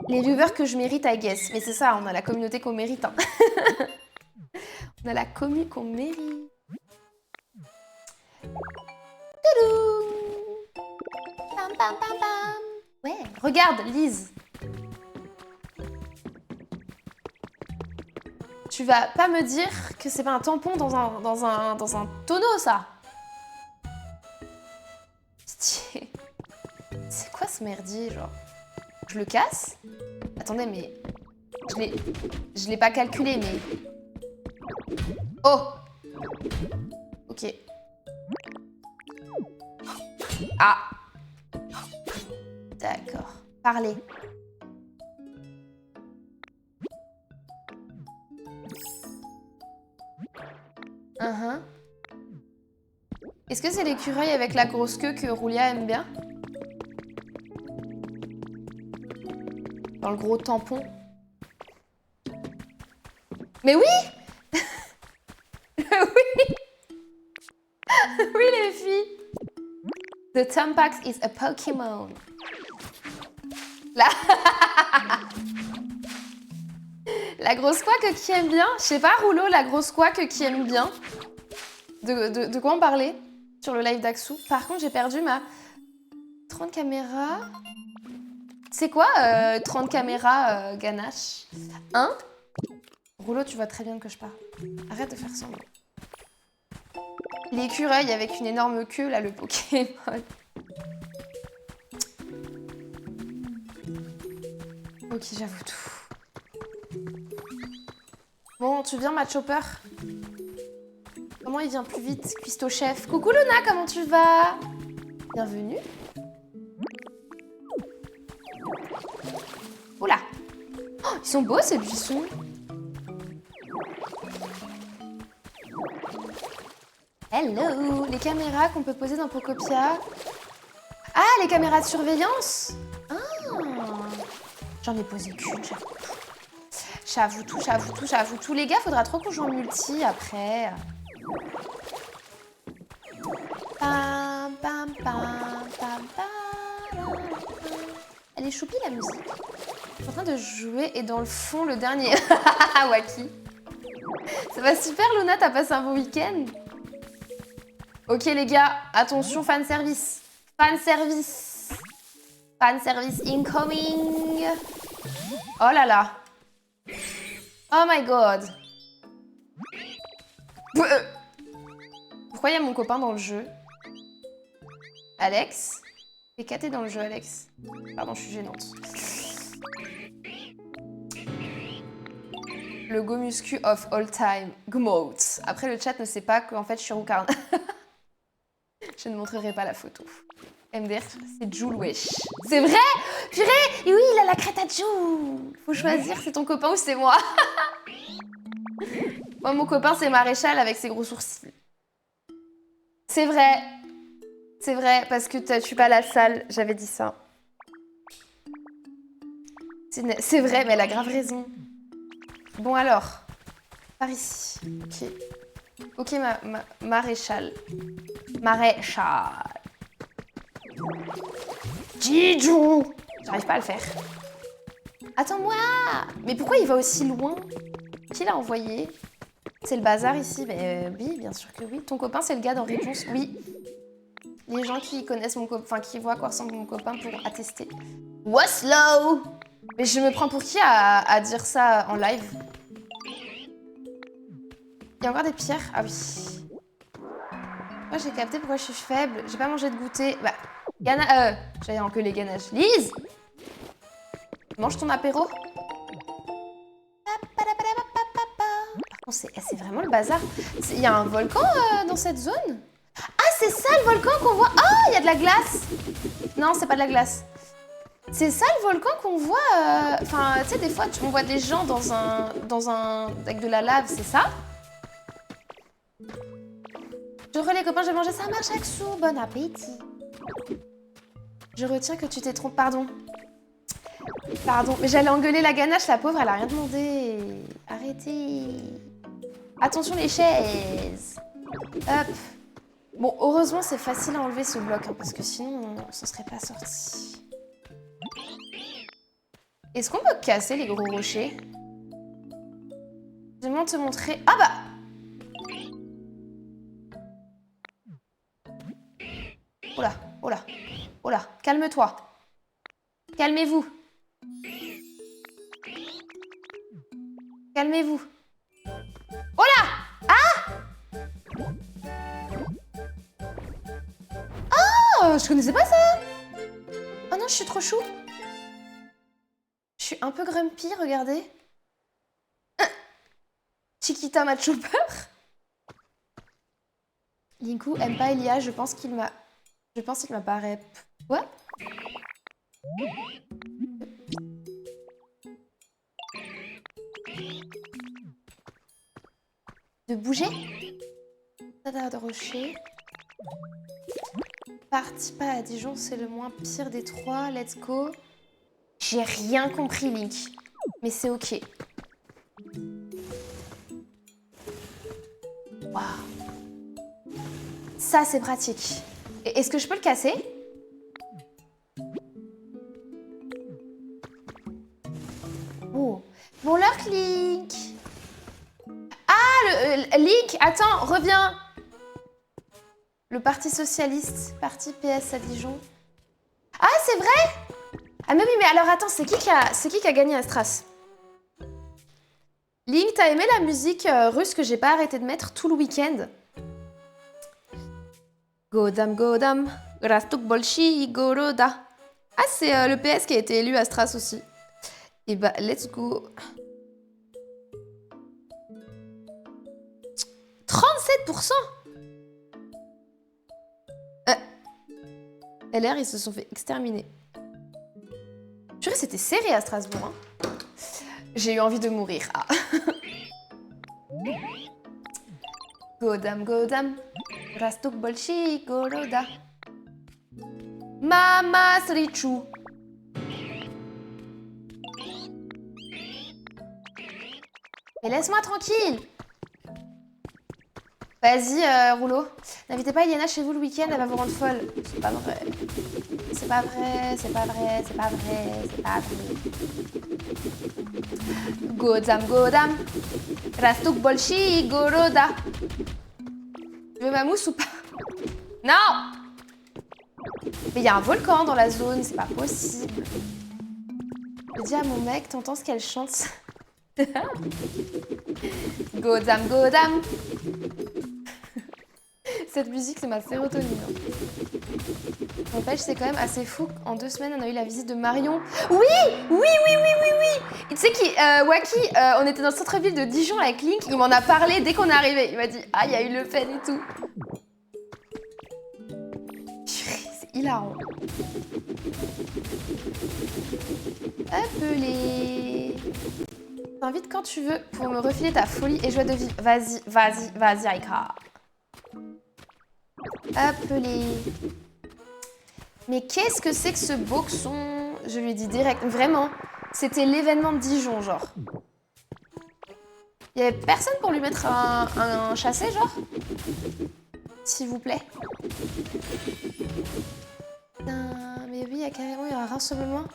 les viewers que je mérite, I guess. Mais c'est ça, on a la communauté qu'on mérite. Hein. On a la commu qu'on mérite. Toudoum. Pam pam pam pam. Ouais, regarde, Lise. Tu vas pas me dire que c'est pas un tampon dans un tonneau, ça. C'est quoi ce merdier, genre? Je le casse? Attendez, mais... Je l'ai pas calculé, mais... Oh! Ok. Ah! D'accord. Parlez. Est-ce que c'est l'écureuil avec la grosse queue que Roulia aime bien? Dans le gros tampon. Mais oui! Oui! Oui, les filles! The Tampax is a Pokémon. Là. La grosse couaque qui aime bien. Je sais pas, Rouleau, la grosse couaque qui aime bien. De quoi on parlait sur le live d'Axou? Par contre, j'ai perdu ma 30 caméras. C'est quoi 30 caméras ganache? Hein? Rouleau, tu vois très bien de quoi je parle. Arrête de faire semblant. L'écureuil avec une énorme queue, là, le Pokémon. Ok, j'avoue tout. Bon, tu viens, ma chopper? Comment il vient plus vite, Cuisto Chef? Coucou Luna, comment tu vas? Bienvenue. Oula. Oh, ils sont beaux, ces buissons. Hello. Les caméras qu'on peut poser dans Pocopia. Ah, les caméras de surveillance. Ah. J'en ai posé qu'une, j'avoue tout. J'avoue tout. Les gars, faudra trop qu'on joue en multi après. Pam, pam, pam, pam, pam. Elle est choupie, la musique. Je suis en train de jouer et dans le fond, le dernier... Waki. Ça va super, Luna, t'as passé un bon week-end? Ok, les gars, attention, fan service. Fan service incoming. Oh là là. Oh my god. Pourquoi il y a mon copain dans le jeu? Alex? T'es caté dans le jeu, Alex. Pardon, je suis gênante. Le go muscu of all time. Gmote. Après, le chat ne sait pas qu'en fait, je suis roucarne. Je ne montrerai pas la photo. MDR, c'est Joule, wesh. C'est vrai? Purée! Et oui, il a la crête à Joule. Faut choisir, c'est ton copain ou c'est moi. Moi, mon copain, c'est Maréchal avec ses gros sourcils. C'est vrai. C'est vrai, parce que tu pas la salle. J'avais dit ça. C'est vrai, mais elle a grave raison. Bon alors, par ici. Ok. Ok, Maréchal. Maréchal. Jijou. J'arrive pas à le faire. Attends-moi. Mais pourquoi il va aussi loin? Qui l'a envoyé? C'est le bazar ici? Mais oui, bien sûr que oui. Ton copain, c'est le gars dans Réponse? Oui. Les gens qui connaissent mon copain, enfin qui voient à quoi ressemble mon copain pour attester. Waslow. Mais je me prends pour qui à dire ça en live? Il y a encore des pierres? Ah oui. Moi j'ai capté pourquoi je suis faible. J'ai pas mangé de goûter. Bah, j'allais engueuler Ganache. Lise! Mange ton apéro. Par contre, c'est vraiment le bazar. Il y a un volcan dans cette zone? Ah, c'est ça le volcan qu'on voit? Ah, il y a de la glace! Non, c'est pas de la glace. C'est ça le volcan qu'on voit. Enfin, tu sais, des fois, on voit des gens dans un avec de la lave, c'est ça? Je relais, copain, j'ai mangé ça marche, Axou. Bon appétit. Je retiens que tu t'es trompé. Pardon. Pardon. Mais j'allais engueuler la ganache, la pauvre, elle a rien demandé. Arrêtez. Attention les chaises. Hop. Bon, heureusement, c'est facile à enlever ce bloc, hein, parce que sinon, on s'en serait pas sorti. Est-ce qu'on peut casser les gros rochers? J'aimerais te montrer... Ah bah! Oh là, oh là, oh là, calme-toi. Calmez-vous. Calmez-vous. Oh là! Ah! Ah! Je connaissais pas ça! Oh non, je suis trop chou. Je suis un peu grumpy, regardez. Chiquita m'a chopper. Linku aime pas Elia, je pense qu'il m'a pas rep. Quoi? De bouger? Tada de rocher. Parti pas à Dijon, c'est le moins pire des trois. Let's go. J'ai rien compris, Link. Mais c'est ok. Waouh. Ça, c'est pratique. Est-ce que je peux le casser? Oh. Bon, lurk, Link. Ah, Link, attends, reviens. Le Parti Socialiste, Parti PS à Dijon. Ah, c'est vrai? Ah mais oui, mais alors attends, c'est qui qui a gagné à Stras? Link, t'as aimé la musique russe que j'ai pas arrêté de mettre tout le week-end? Godam, Rastuk Bolshi, Goroda. Ah, c'est le PS qui a été élu à Stras aussi. Et bah, let's go. 37%. LR, ils se sont fait exterminer. Je dirais que c'était serré à Strasbourg. Hein. J'ai eu envie de mourir. Ah. Godam, Rastuk Bolshi, Goroda. Mama Srichu. Mais laisse-moi tranquille. Vas-y, Rouleau. N'invitez pas Eliana chez vous le week-end, elle va vous rendre folle. C'est pas vrai. C'est pas vrai, c'est pas vrai, c'est pas vrai, c'est pas vrai. Godam. Rastuk Bolshi, Goroda. Tu veux ma mousse ou pas? Non! Mais il y a un volcan dans la zone, c'est pas possible. Je dis à mon mec, t'entends ce qu'elle chante? Godam. Cette musique, c'est ma sérotonine. N'empêche, c'est quand même assez fou. En 2 semaines, on a eu la visite de Marion. Oui. Et tu sais qui, Waki, on était dans le centre-ville de Dijon avec Link. Il m'en a parlé dès qu'on est arrivé. Il m'a dit, ah, il y a eu Le Pen et tout. C'est hilarant. Appelez. T'invite quand tu veux pour me refiler ta folie et joie de vivre. Vas-y, Aika. Appelez. Mais qu'est-ce que c'est que ce boxon? Je lui ai dit direct, vraiment. C'était l'événement de Dijon, genre. Il y avait personne pour lui mettre un chassé, genre? S'il vous plaît. Putain, mais oui, il y a carrément eu un rassemblement.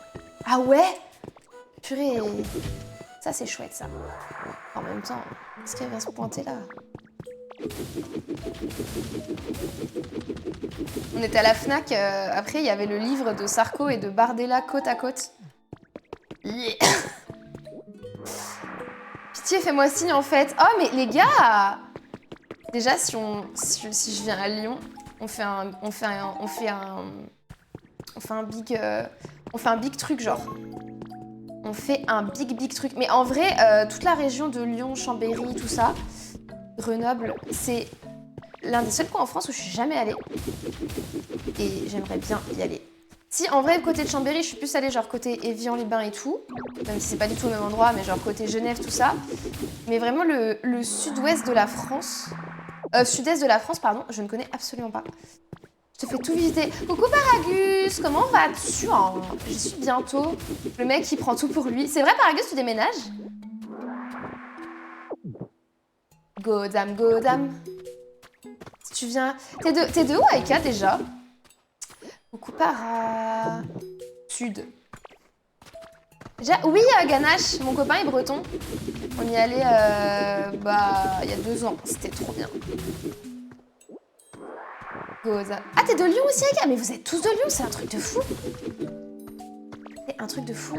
Ah ouais? Purée. Ça, c'est chouette, ça. En même temps, est-ce qu'elle vient se pointer, là? On était à la Fnac, après il y avait le livre de Sarko et de Bardella côte à côte. Yeah. Pitié, fais-moi signe en fait. Oh mais les gars, déjà si je viens à Lyon, on fait un big truc genre. On fait un big truc. Mais en vrai, toute la région de Lyon, Chambéry, tout ça, Grenoble, c'est l'un des seuls coins en France où je suis jamais allée. Et j'aimerais bien y aller. Si, en vrai, côté de Chambéry, je suis plus allée genre côté Évian-les-Bains et tout. Même si c'est pas du tout au même endroit, mais genre côté Genève, tout ça. Mais vraiment, le sud-ouest de la France... sud-est de la France, pardon, je ne connais absolument pas. Je te fais tout visiter. Coucou Paragus, comment vas-tu? J'y suis bientôt. Le mec, il prend tout pour lui. C'est vrai, Paragus, tu déménages? Godam. Si tu viens... T'es de où, Aika, déjà? Coucou Para... Sud. Oui, Ganache, mon copain est breton. On y allait, il y a 2 ans. C'était trop bien. Godam. Ah, t'es de Lyon aussi, Aika? Mais vous êtes tous de Lyon, c'est un truc de fou. C'est un truc de fou.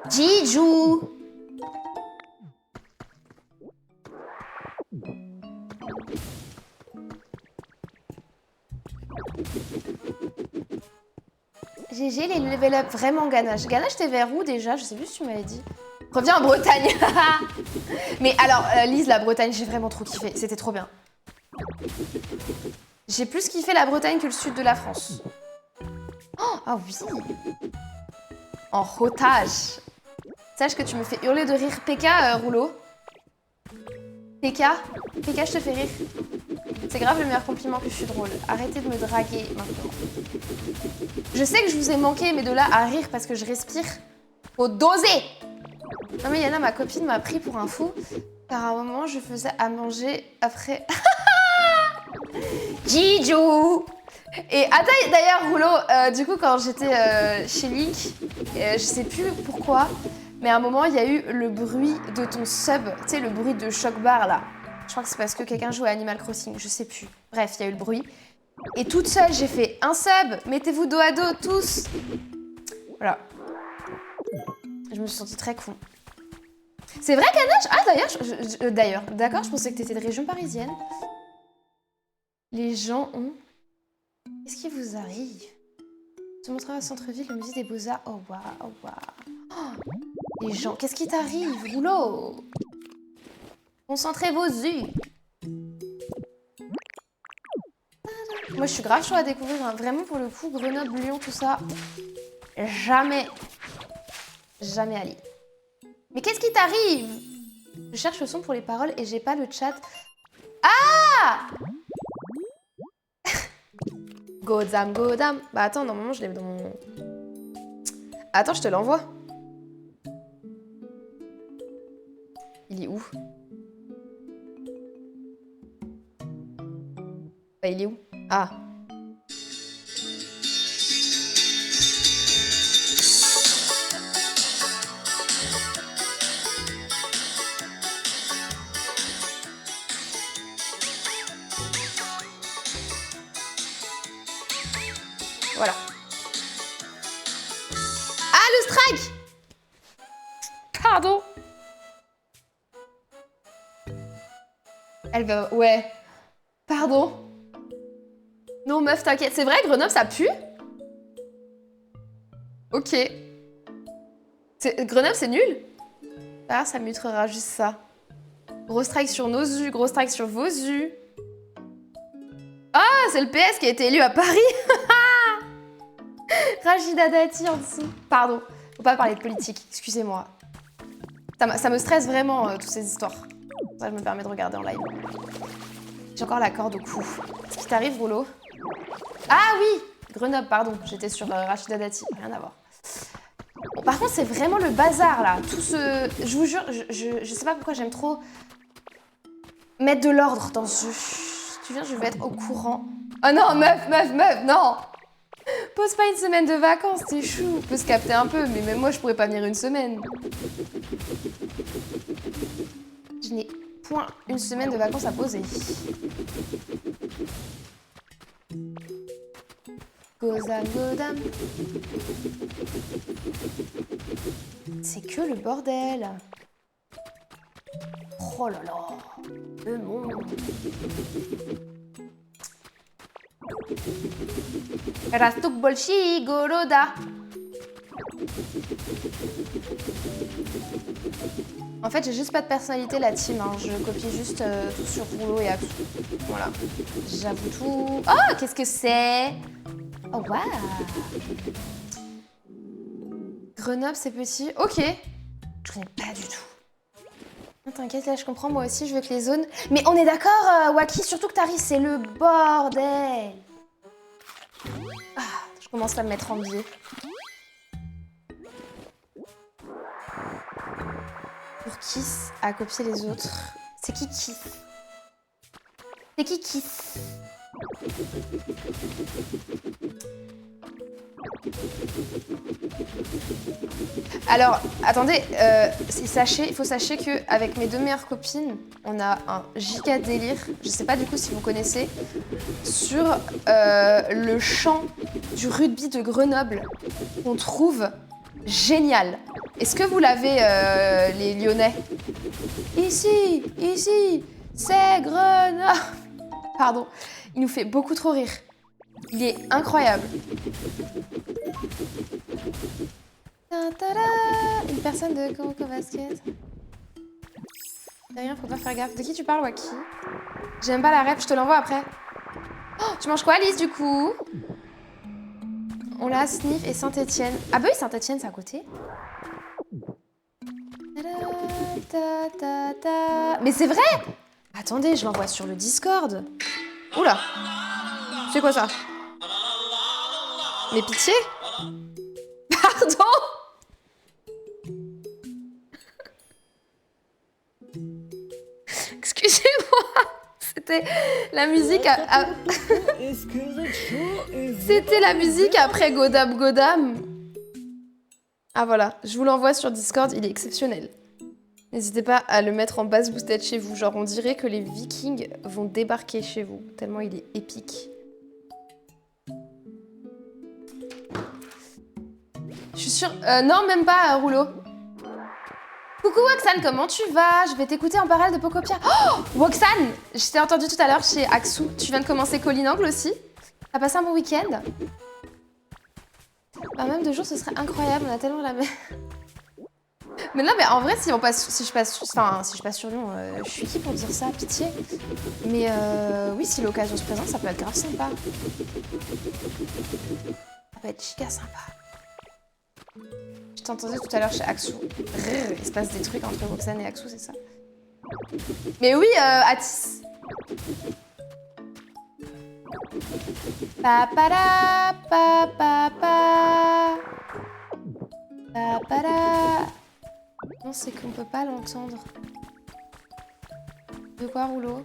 Jijou. GG, les level up, vraiment Ganache. Ganache, t'es vers où déjà? Je sais plus si tu m'avais dit. Reviens en Bretagne. Mais alors, Lise, la Bretagne, j'ai vraiment trop kiffé. C'était trop bien. J'ai plus kiffé la Bretagne que le sud de la France. Oh, ah oui. En rotage. Sache que tu me fais hurler de rire. PK, Rouleau. PK, je te fais rire. C'est grave le meilleur compliment que je suis drôle. Arrêtez de me draguer maintenant. Je sais que je vous ai manqué, mais de là à rire parce que je respire, faut doser. Non mais Yana, ma copine, m'a pris pour un fou. Car à un moment, je faisais à manger après... Jijou. Et d'ailleurs, Rouleau, du coup, quand j'étais chez Link, je sais plus pourquoi, mais à un moment, il y a eu le bruit de ton sub, tu sais, le bruit de choc bar, là. Je crois que c'est parce que quelqu'un jouait à Animal Crossing, je sais plus. Bref, il y a eu le bruit. Et toute seule, j'ai fait un sub, mettez-vous dos à dos, tous. Voilà. Je me suis sentie très con. C'est vrai, Ganache? Ah, d'ailleurs, d'accord, je pensais que t'étais de région parisienne. Les gens ont... Qu'est-ce qui vous arrive? Je te montrerai au centre-ville, le musée des Beaux-Arts. Oh, waouh, oh, les gens, qu'est-ce qui t'arrive, Rouleau? Concentrez vos yeux. Moi, je suis grave chaud à découvrir, hein. Vraiment, pour le coup, Grenoble, Lyon, tout ça. Jamais allé. Mais qu'est-ce qui t'arrive? Je cherche le son pour les paroles et j'ai pas le chat. Ah! Godam. Bah attends, normalement, je l'ai dans mon... Attends, je te l'envoie. Il est où? Bah, il est où? Ah. Voilà. Ah, le strike! Pardon. Elle va... Ouais. Pardon. Non, meuf, t'inquiète. C'est vrai, Grenoble, ça pue? Ok. Grenoble, c'est nul? Ah, ça mutrera juste ça. Gros strike sur nos us, gros strike sur vos us. Ah, c'est le PS qui a été élu à Paris. Rachida Dati en dessous. Pardon, faut pas parler de politique, excusez-moi. Ça me stresse vraiment, toutes ces histoires. Ça, je me permets de regarder en live. J'ai encore la corde au cou. Qu'est-ce qui t'arrive, Rouleau? Ah oui, Grenoble, pardon. J'étais sur Rachida Dati, rien à voir. Bon, par contre, c'est vraiment le bazar, là. Tout ce... Je vous jure, je sais pas pourquoi j'aime trop mettre de l'ordre dans ce jeu. Si tu viens, je vais être au courant. Oh non, meuf, non! Pose pas une semaine de vacances, t'es chou. On peut se capter un peu, mais même moi, je pourrais pas venir une semaine. Je n'ai point une semaine de vacances à poser. Godam, godam. C'est que le bordel. Oh là là, le monde. Rastuk bolchi goroda. En fait, j'ai juste pas de personnalité la team, hein. Je copie juste tout sur Rouleau et Axou. Voilà. J'avoue tout. Oh, qu'est-ce que c'est? Oh, waouh. Grenoble, c'est petit. Ok. Je connais pas du tout. Non, t'inquiète, là, je comprends. Moi aussi, je veux que les zones... Mais on est d'accord, Waki, surtout que Tari, c'est le bordel. Ah, je commence à me mettre en biais. Pour Kiss à copier les autres. C'est qui Kiss? C'est qui Kiss? Alors, attendez, il faut sachez qu'avec mes deux meilleures copines, on a un giga délire, je sais pas du coup si vous connaissez, sur le champ du rugby de Grenoble, qu'on trouve génial. Est-ce que vous l'avez, les Lyonnais? Ici, c'est Grenoble. Pardon, il nous fait beaucoup trop rire. Il est incroyable. Une personne de Coco Basket. Derrière, faut pas faire gaffe. De qui tu parles, Waki? J'aime pas la rep, je te l'envoie après. Oh, tu manges quoi, Alice, du coup? On l'a à Sniff et Saint-Etienne. Ah bah oui, Saint-Etienne, c'est à côté. Mais c'est vrai! Attendez, je l'envoie sur le Discord. Oula! C'est quoi ça? Mais pitié? Pardon? Excusez-moi, c'était la musique C'était la musique après Godam Godam. Ah voilà, je vous l'envoie sur Discord, il est exceptionnel. N'hésitez pas à le mettre en basse boosted chez vous, genre on dirait que les Vikings vont débarquer chez vous, tellement il est épique. Je suis sûre... non, même pas, Rouleau. Coucou Woxan, comment tu vas? Je vais t'écouter en parallèle de Pocopia. Oh, Woxan, je t'ai entendu tout à l'heure chez Axou. Tu viens de commencer Collinangle aussi? T'as passé un bon week-end? Bah, même 2 jours, ce serait incroyable. On a tellement la même... Mais non, mais en vrai, si je passe sur Lyon, je suis qui pour dire ça? Pitié. Mais oui, si l'occasion se présente, ça peut être grave sympa. Ça peut être giga sympa. Je t'ai entendu tout à l'heure chez Axou. Il se passe des trucs entre Roxane et Axou, c'est ça? Mais oui, Atis. Papara, papapa. Papara. Non, c'est qu'on peut pas l'entendre. De quoi, Rouleau?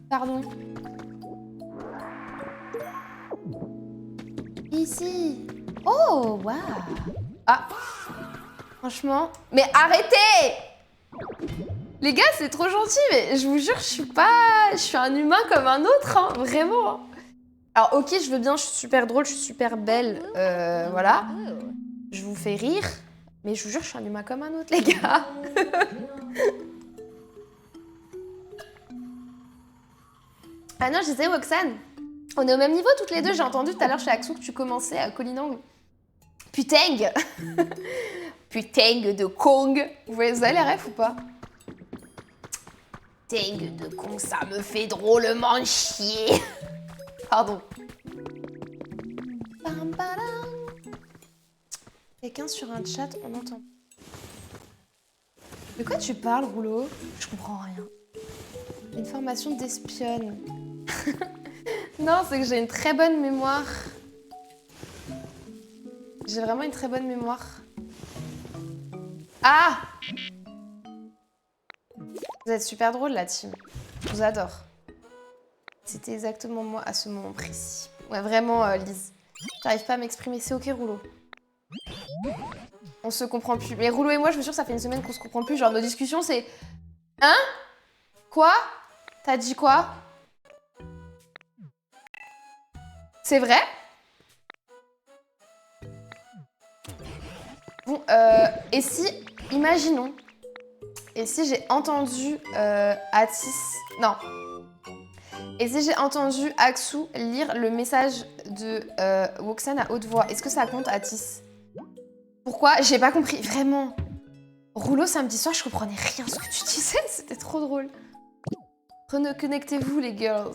Pardon. Ici. Oh, waouh. Ah. Franchement. Mais arrêtez! Les gars, c'est trop gentil, mais je vous jure, je suis un humain comme un autre, hein, vraiment. Alors, ok, je veux bien, je suis super drôle, je suis super belle, voilà. Je vous fais rire, mais je vous jure, je suis un humain comme un autre, les gars. Ah non, je disais, Roxane, on est au même niveau toutes les deux. J'ai entendu tout à l'heure chez Axou que tu commençais à Colinangle. Putain Putain de Kong. Vous avez les refs ou pas? Putain de Kong, ça me fait drôlement chier. Pardon. Bam, badam. Quelqu'un sur un chat, on entend. De quoi tu parles, Rouleau? Je comprends rien. Une formation d'espionne. Non, c'est que j'ai une très bonne mémoire. J'ai vraiment une très bonne mémoire. Ah! Vous êtes super drôle, la team. Je vous adore. C'était exactement moi à ce moment précis. Ouais, vraiment, Lise. J'arrive pas à m'exprimer. C'est ok, Rouleau. On se comprend plus. Mais Rouleau et moi, je vous jure, ça fait une semaine qu'on se comprend plus. Genre, nos discussions, c'est... Hein? Quoi? T'as dit quoi? C'est vrai? Bon, et si... Imaginons... Et si j'ai entendu Atis... Non. Et si j'ai entendu Axou lire le message de Woxan à haute voix, est-ce que ça compte, Atis? Pourquoi? J'ai pas compris, vraiment. Rouleau, samedi soir, je comprenais rien ce que tu disais, c'était trop drôle. Reconnectez-vous, les girls.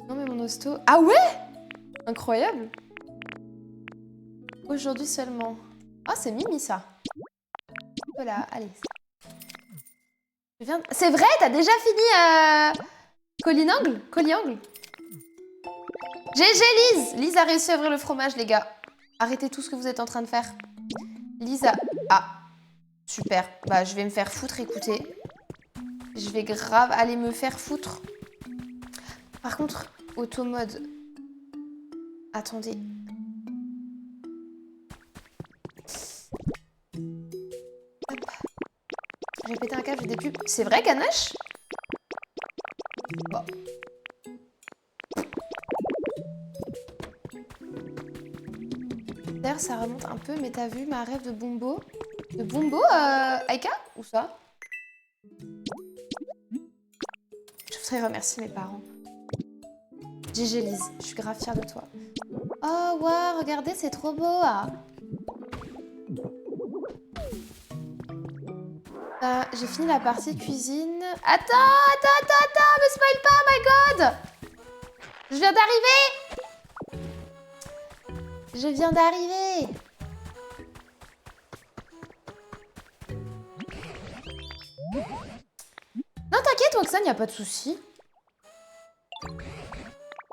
Non, mais mon hosto... Ah ouais? Incroyable. Aujourd'hui seulement. Ah, c'est Mimi, ça. Voilà, allez. C'est vrai, t'as déjà fini Colinangle? Coliangle? GG Lise! Lise a réussi à ouvrir le fromage, les gars. Arrêtez tout ce que vous êtes en train de faire. Lise a... Ah, super. Bah, je vais me faire foutre, écoutez. Je vais grave aller me faire foutre. Par contre, auto-mode... Attendez. Hop. J'ai pété un câble, j'ai des pubs. C'est vrai, Ganache? Bon. D'ailleurs, ça remonte un peu, mais t'as vu ma rêve de Bombo? De Bombo, Aika? Où ça? Je voudrais remercier mes parents. GG Lise, je suis grave fière de toi. Oh, waouh, regardez, c'est trop beau. Hein. J'ai fini la partie cuisine. Attends, me spoil pas, my god! Je viens d'arriver! Je viens d'arriver! Non, t'inquiète, Roxane, y a pas de souci.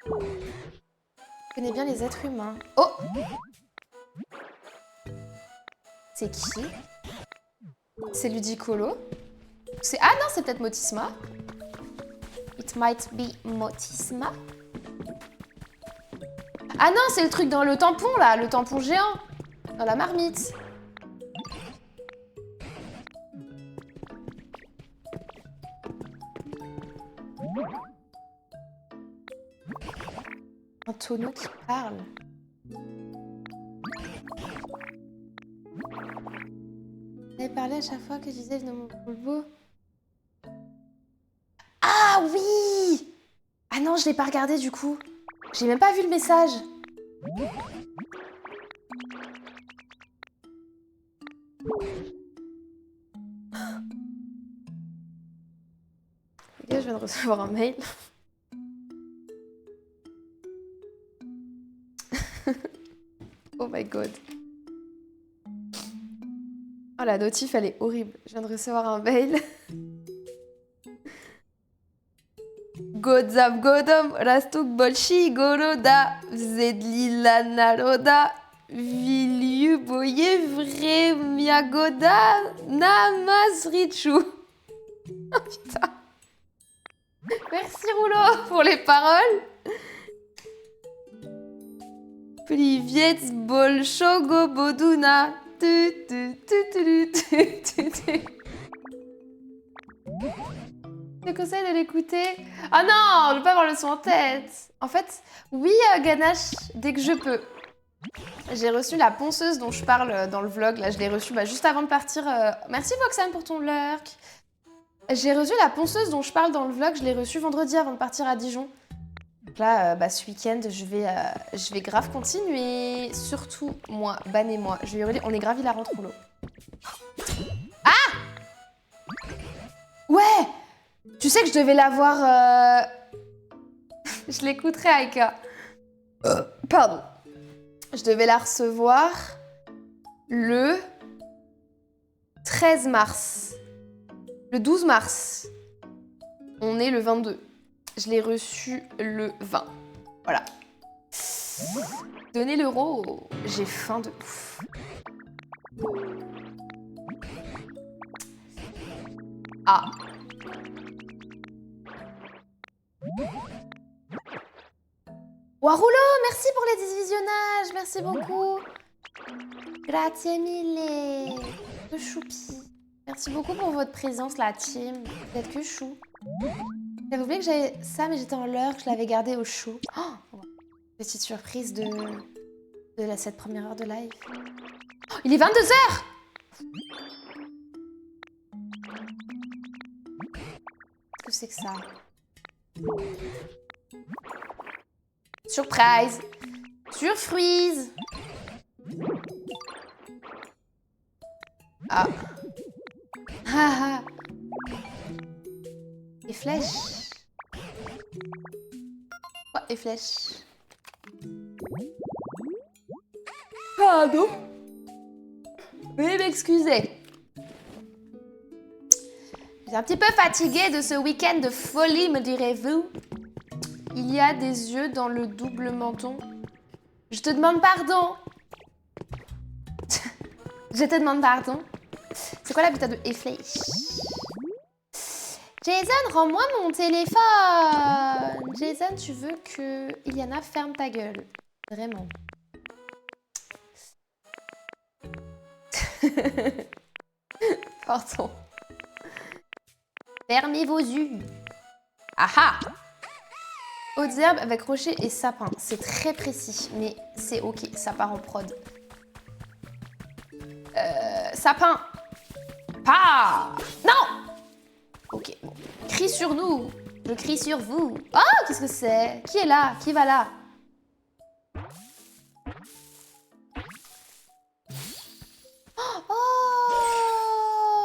Je connais bien les êtres humains. Oh! C'est qui? C'est Ludicolo. C'est... Ah non, c'est peut-être Motisma. It might be Motisma. Ah non, c'est le truc dans le tampon, là. Le tampon géant. Dans la marmite. Un tonneau qui parle. J'avais parlé à chaque fois que je disais le nom de mon beau. Ah oui! Ah non, je l'ai pas regardé du coup. J'ai même pas vu le message. Les gars, je viens de recevoir un mail. Oh my god. Oh, la notif, elle est horrible. Je viens de recevoir un mail. Godzam godom, rastuk bolshi, goroda, zedlila naroda, vilju boye vremiagoda, namazrichu. Oh putain. Merci Rouleau pour les paroles. Plivietz bolshogo boduna. Je te conseille de l'écouter. Ah non, je veux pas avoir le son en tête. En fait, oui, Ganache, dès que je peux. J'ai reçu la ponceuse dont je parle dans le vlog. Là, je l'ai reçue juste avant de partir. Merci Voxan pour ton lurk. J'ai reçu la ponceuse dont je parle dans le vlog, je l'ai reçue vendredi avant de partir à Dijon. Donc là, ce week-end, je vais grave continuer. Surtout moi, Ban et moi. Je vais hurler, on est grave hilarante, Rouleau. Ah! Ouais! Tu sais que je devais l'avoir... Je l'écouterai, Aika. Pardon. Je devais la recevoir le 13 mars. Le 12 mars. On est le 22. Je l'ai reçu le 20. Voilà. Donnez l'euro. J'ai faim de ouf. Ah. Rouleau, merci pour les 10 visionnages. Merci beaucoup. Grazie mille. Que choupi. Merci beaucoup pour votre présence, la team. Vous êtes que chou. J'avais oublié que j'avais ça, mais j'étais en l'heure, que je l'avais gardé au chaud. Oh, petite surprise de cette première heure de live. Oh, il est 22h. Qu'est-ce que c'est que ça? Surprise. Surprise. Ah. Ah. Les flèches. Quoi, les flèches? Pardon. Veuillez m'excuser. Je suis un petit peu fatiguée de ce week-end de folie, me direz-vous. Il y a des yeux dans le double menton. Je te demande pardon. Je te demande pardon. C'est quoi la putain de flèche? Jason, rends-moi mon téléphone. Jason, tu veux que Iliana ferme ta gueule? Vraiment. Pardon. Fermez vos yeux. Aha! Hautes herbes avec rocher et sapin. C'est très précis, mais c'est ok. Ça part en prod. Sapin. Pas. Non. Ok, bon. Crie sur nous. Je crie sur vous. Oh, qu'est-ce que c'est? Qui est là? Qui va là? Oh,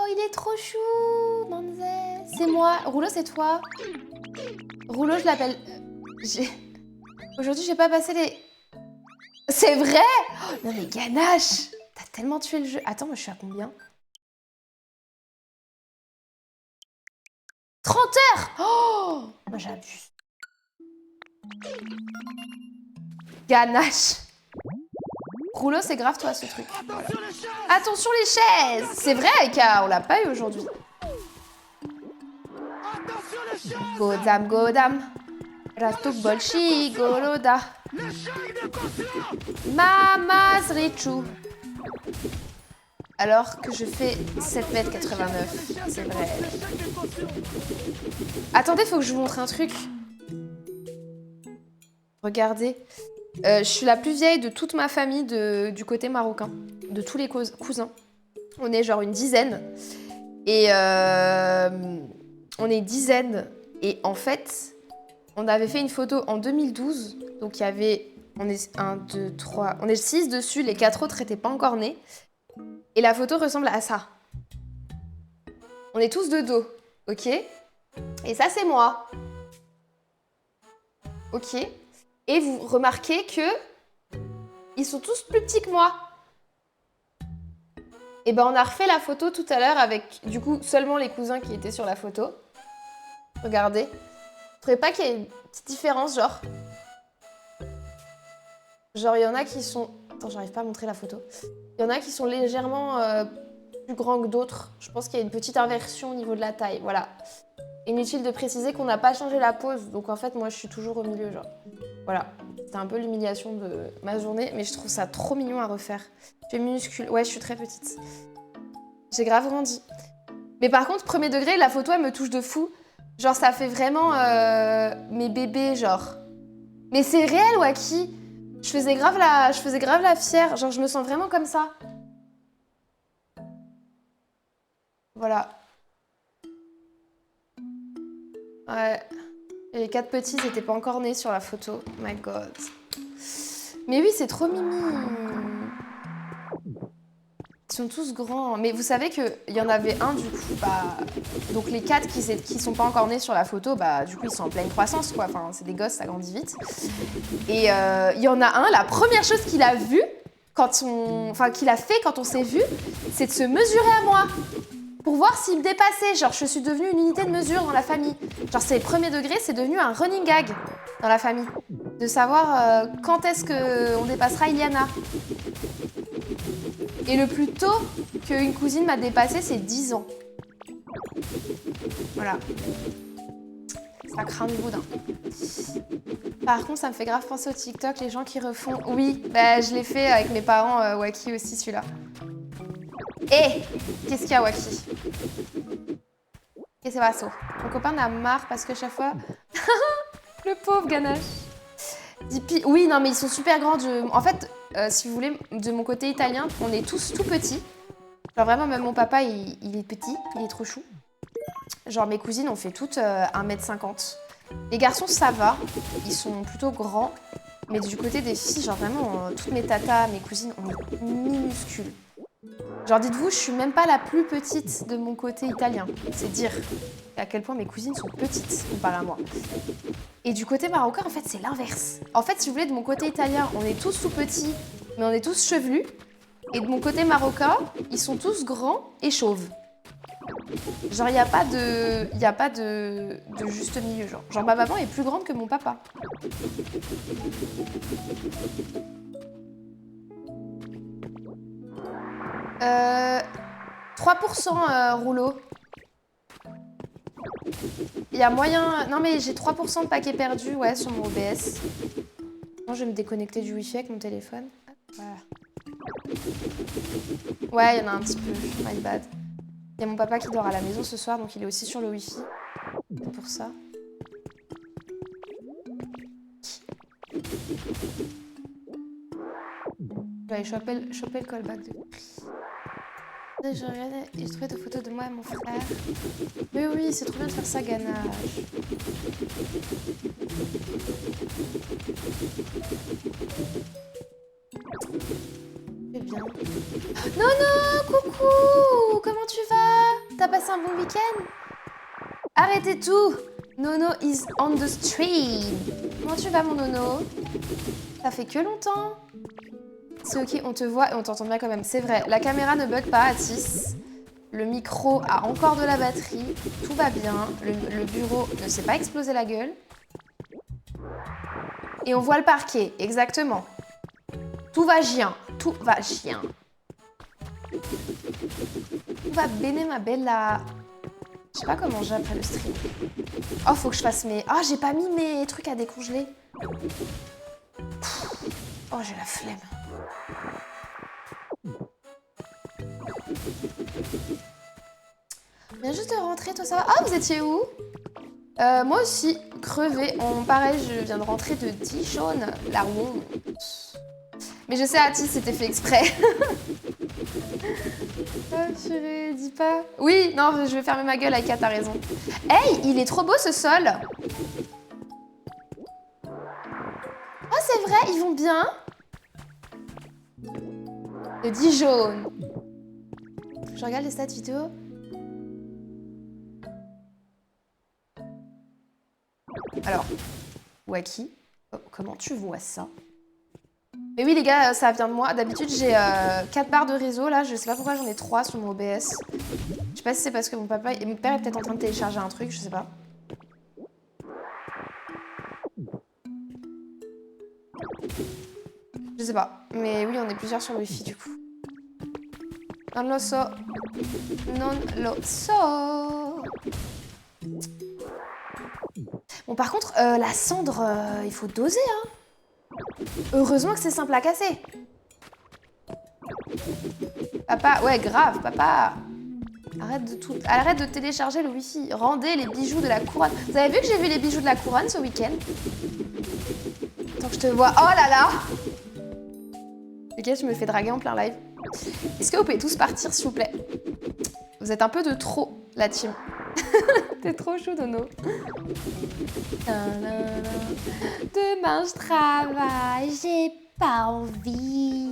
il est trop chou, Manzé. C'est moi. Rouleau, c'est toi. Rouleau, je l'appelle... Aujourd'hui, j'ai pas passé les... C'est vrai? Oh, non mais Ganache, t'as tellement tué le jeu. Attends, moi je suis à combien? 30 heures. Oh, moi j'abuse. Ganache. Rouleau, c'est grave toi ce truc. Voilà. Attention les chaises. C'est vrai, Aika, on l'a pas eu aujourd'hui. Godam, godam. Rastuk bolchi, goloda. Mamas Richu. Alors que je fais 7,89 m. C'est vrai. Attendez, faut que je vous montre un truc. Regardez. Je suis la plus vieille de toute ma famille du côté marocain. De tous les cousins. On est genre une dizaine. Et on est dizaine. Et en fait, on avait fait une photo en 2012. Donc il y avait... On est 1, 2, 3... On est 6 dessus. Les 4 autres n'étaient pas encore nés. Et la photo ressemble à ça. On est tous de dos. Ok? Et ça, c'est moi. Ok? Et vous remarquez que ils sont tous plus petits que moi. Et ben on a refait la photo tout à l'heure avec du coup seulement les cousins qui étaient sur la photo. Regardez. Vous trouvez pas qu'il y a une petite différence genre? Genre il y en a qui sont... Attends, j'arrive pas à montrer la photo. Il y en a qui sont légèrement plus grands que d'autres. Je pense qu'il y a une petite inversion au niveau de la taille. Voilà. Inutile de préciser qu'on n'a pas changé la pose. Donc en fait moi je suis toujours au milieu genre. Voilà, c'était un peu l'humiliation de ma journée, mais je trouve ça trop mignon à refaire. Je suis minuscule, ouais, je suis très petite. J'ai grave grandi. Mais par contre, premier degré, la photo, elle me touche de fou. Genre, ça fait vraiment mes bébés, genre. Mais c'est réel, Waki. Je faisais grave la fière. Genre, je me sens vraiment comme ça. Voilà. Ouais. Et les 4 petits, ils étaient pas encore nés sur la photo. Oh my god. Mais oui, c'est trop mimi. Ils sont tous grands. Mais vous savez qu'il y en avait un, du coup, bah... Donc les 4 qui sont pas encore nés sur la photo, bah du coup, ils sont en pleine croissance, quoi. Enfin, c'est des gosses, ça grandit vite. Et il y en a un, la première chose qu'il a vue, qu'il a fait quand on s'est vu, c'est de se mesurer à moi. Pour voir s'il me dépassait. Genre, je suis devenue une unité de mesure dans la famille. Genre, c'est premier degré, c'est devenu un running gag dans la famille. De savoir quand est-ce qu'on dépassera Iliana. Et le plus tôt qu'une cousine m'a dépassé, c'est 10 ans. Voilà. Ça craint du boudin. Par contre, ça me fait grave penser au TikTok, les gens qui refont... Oui, bah, je l'ai fait avec mes parents, Waki aussi, celui-là. Eh, qu'est-ce qu'il y a, Waki? Qu'est-ce que c'est, mon copain en a marre parce que chaque fois... Le pauvre ganache. Dipi... Oui, non, mais ils sont super grands. En fait, si vous voulez, de mon côté italien, on est tous tout petits. Genre vraiment, même mon papa, il est petit, il est trop chou. Genre mes cousines, on fait toutes 1m50. Les garçons, ça va, ils sont plutôt grands. Mais du côté des filles, genre vraiment, toutes mes tatas, mes cousines, on est minuscules. Genre dites-vous, je suis même pas la plus petite de mon côté italien. C'est dire à quel point mes cousines sont petites comparé à moi. Et du côté marocain, en fait, c'est l'inverse. En fait, si vous voulez, de mon côté italien, on est tous tout petits, mais on est tous chevelus. Et de mon côté marocain, ils sont tous grands et chauves. Genre, il n'y a pas de juste milieu, genre. Genre, ma maman est plus grande que mon papa. Euh... 3% rouleau. Il y a moyen... Non mais j'ai 3% de paquets perdus, ouais, sur mon OBS. Non, je vais me déconnecter du wifi avec mon téléphone. Voilà. Ouais, il y en a un petit peu, my bad. Il y a mon papa qui dort à la maison ce soir, donc il est aussi sur le wifi. C'est pour ça. Je vais aller choper le callback de... Je regardais et je trouvais des photos de moi et mon frère. Mais oui, c'est trop bien de faire ça, ganache. C'est bien. Nono, coucou! Comment tu vas? T'as passé un bon week-end? Arrêtez tout! Nono is on the stream. Comment tu vas, mon Nono? Ça fait que longtemps. C'est ok, on te voit et on t'entend bien quand même. C'est vrai, la caméra ne bug pas, Atis. Le micro a encore de la batterie. Tout va bien. Le bureau ne s'est pas explosé la gueule. Et on voit le parquet, exactement. Tout va bien. Tout va bien. Tout va bene, ma bella. Je sais pas comment j'ai après le stream. Oh, faut que je fasse mes... Oh, j'ai pas mis mes trucs à décongeler. Oh, j'ai la flemme. Je viens juste de rentrer, toi ça va? Ah, vous étiez où? Moi aussi, crevé. Pareil, je viens de rentrer de Dijon, la honte. Mais je sais, Atis, c'était fait exprès. Oh, purée, dis pas. Oui, non, je vais fermer ma gueule, Aïka, t'as raison. Hey, il est trop beau ce sol. Oh, c'est vrai, ils vont bien. De Dijon. Je regarde les stats vidéo. Alors, Waki, comment tu vois ça? Mais oui les gars, ça vient de moi. D'habitude j'ai 4 barres de réseau, là je sais pas pourquoi j'en ai 3 sur mon OBS. Je sais pas si c'est parce que mon père est peut-être en train de télécharger un truc, je sais pas. Je sais pas, mais oui on est plusieurs sur le wifi du coup. Non lo so. Non lo so. Bon par contre, la cendre, il faut doser hein. Heureusement que c'est simple à casser. Papa, ouais grave, papa. Arrête de télécharger le wifi. Rendez les bijoux de la couronne. Vous avez vu que j'ai vu les bijoux de la couronne ce week-end? Tant que je te vois. Oh là là. Ok, je me fais draguer en plein live. Est-ce que vous pouvez tous partir s'il vous plaît? Vous êtes un peu de trop, la team. T'es trop chou, Nono. Demain, je travaille, j'ai pas envie.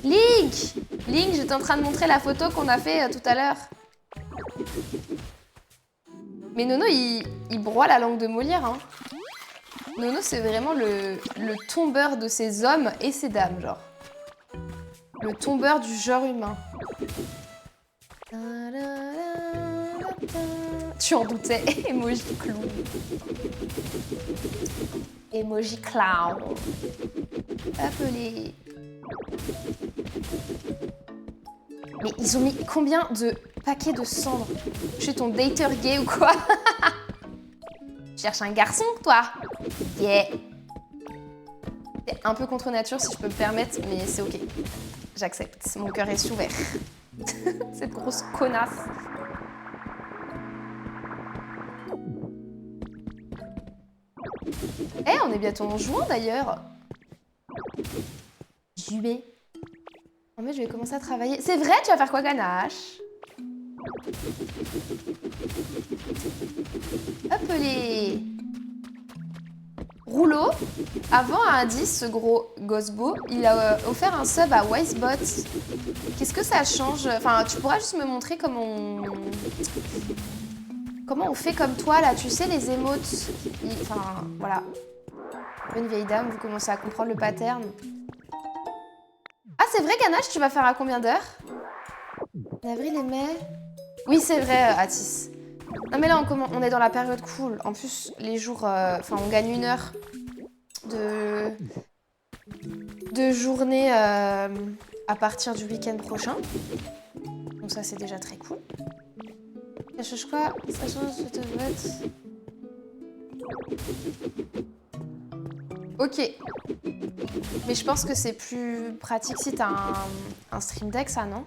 Link! Link, j'étais en train de montrer la photo qu'on a fait tout à l'heure. Mais Nono, il broie la langue de Molière, hein. Nono, c'est vraiment le tombeur de ces hommes et ces dames, genre. Le tombeur du genre humain. Tu en doutais, emoji clown. Emoji clown. Appelé. Mais ils ont mis combien de paquets de cendres? Je suis ton dater gay ou quoi? Tu cherches un garçon, toi? Yeah. C'est un peu contre nature si je peux me permettre, mais c'est ok. J'accepte, mon cœur est ouvert. Cette grosse connasse. Eh, on est bientôt en juin d'ailleurs. Juillet. En fait, je vais commencer à travailler. C'est vrai, tu vas faire quoi, Ganache? Hop les... Rouleau, avant à Indice, ce gros gosbo, il a offert un sub à Wisebot. Qu'est-ce que ça change? Enfin, tu pourras juste me montrer comment on fait comme toi, là, tu sais, les émotes. Enfin, voilà. Bonne vieille dame, vous commencez à comprendre le pattern. Ah, c'est vrai, Ganache, tu vas faire à combien d'heures? Avril et mai. Oui, c'est vrai, Atis. Non, mais là, on est dans la période cool. En plus, les jours... Enfin, on gagne 1 heure de journée à partir du week-end prochain. Donc ça, c'est déjà très cool. Ça change quoi? Ça change, je te vote. Ok. Mais je pense que c'est plus pratique si t'as un Stream Deck, ça, non?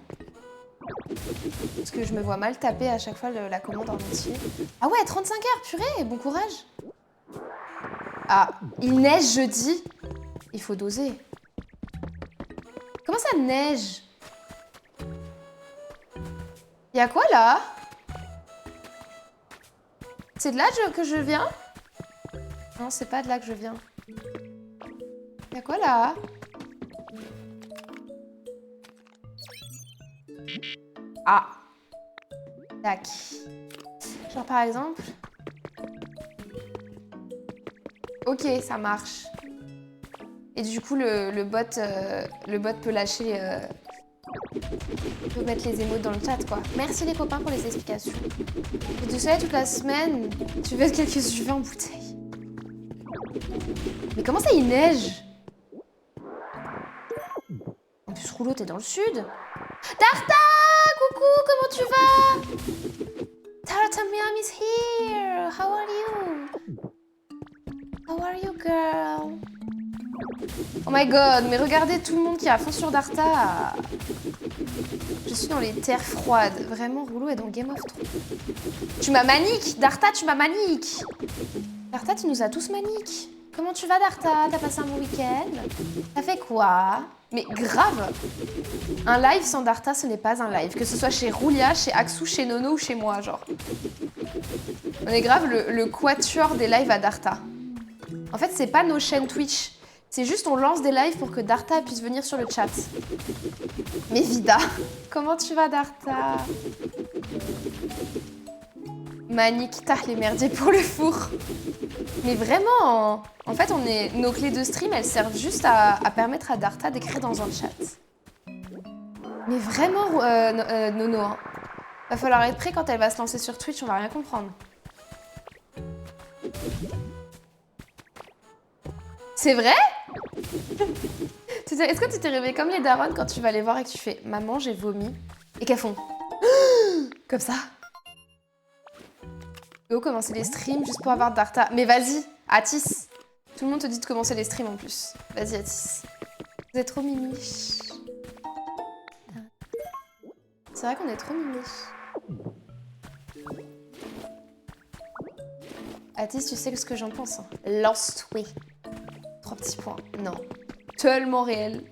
Parce que je me vois mal taper à chaque fois la commande en entier. Ah ouais, 35 heures, purée, bon courage. Ah, il neige jeudi. Il faut doser. Comment ça neige? Y'a quoi là? C'est de là que je viens? Non, c'est pas de là que je viens. Y'a quoi là? Ah. Tac. Genre par exemple... Ok, ça marche. Et du coup, le bot peut lâcher... peut mettre les émotes dans le chat, quoi. Merci les copains pour les explications. Et du soleil toute la semaine, tu veux quelques UV en bouteille. Mais comment ça, il neige? En plus, Rouleau, t'es dans le sud. Darta! Coucou, comment tu vas? Tarta Miam is here. How are you? How are you, girl? Oh my god, mais regardez tout le monde qui est à fond sur Darta. Je suis dans les terres froides. Vraiment, Rouleau est dans Game of Thrones. Tu m'as manique, Darta, tu m'as manique. Darta, tu nous as tous manique. Comment tu vas, Darta? T'as passé un bon week-end? T'as fait quoi? Mais grave! Un live sans Darta, ce n'est pas un live. Que ce soit chez Roulia, chez Axou, chez Nono ou chez moi, genre. On est grave le quatuor des lives à Darta. En fait, c'est pas nos chaînes Twitch. C'est juste on lance des lives pour que Darta puisse venir sur le chat. Mais Vida, comment tu vas, Darta? Manique, t'as les merdiers pour le four. Mais vraiment, en fait, nos clés de stream, elles servent juste à permettre à Darta d'écrire dans un chat. Mais vraiment, Nono, hein. Va falloir être prêt quand elle va se lancer sur Twitch, on va rien comprendre. C'est vrai? Est-ce que tu t'es réveillée comme les darons quand tu vas les voir et que tu fais « Maman, j'ai vomi » et qu'elles font « Comme ça ». Commencer les streams juste pour avoir Darta. Mais vas-y, Atis. Tout le monde te dit de commencer les streams en plus. Vas-y, Atis. Vous êtes trop mimiche. C'est vrai qu'on est trop mimiche. Atis, tu sais ce que j'en pense. Hein. Lost, oui. 3 petits points. Non. Tellement réel.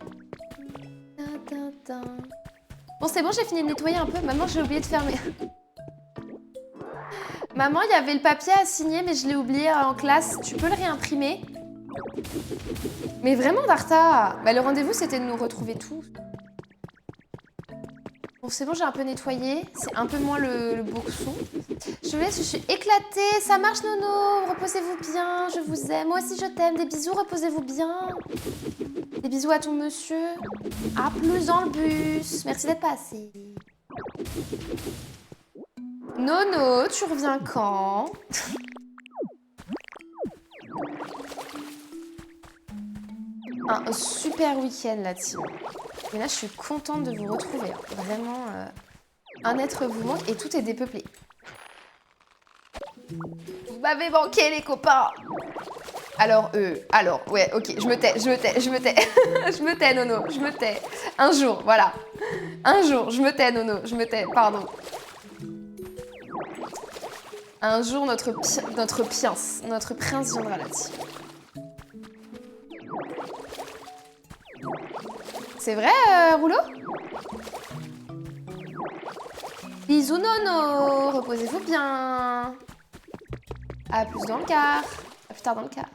Bon, c'est bon, j'ai fini de nettoyer un peu. Maintenant, j'ai oublié de fermer. Maman, il y avait le papier à signer, mais je l'ai oublié en classe. Tu peux le réimprimer? Mais vraiment, Darta, bah, le rendez-vous, c'était de nous retrouver tous. Bon, c'est bon, j'ai un peu nettoyé. C'est un peu moins le boxon. Je vous laisse, je suis éclatée. Ça marche, Nono. Reposez-vous bien. Je vous aime. Moi aussi, je t'aime. Des bisous, reposez-vous bien. Des bisous à ton monsieur. À plus dans le bus. Merci d'être passé. Nono, tu reviens quand? Un super week-end là, team. Et là, je suis contente de vous retrouver. Hein. Vraiment, un être vous manque et tout est dépeuplé. Vous m'avez manqué, les copains. Alors, ouais, ok, je me tais. Je me tais, Nono, je me tais. Un jour, voilà. Un jour, je me tais, Nono, je me tais, pardon. Un jour, notre prince viendra là-dessus. C'est vrai, Rouleau? Bisous, Nono. Reposez-vous bien. À plus dans le car. À plus tard dans le car.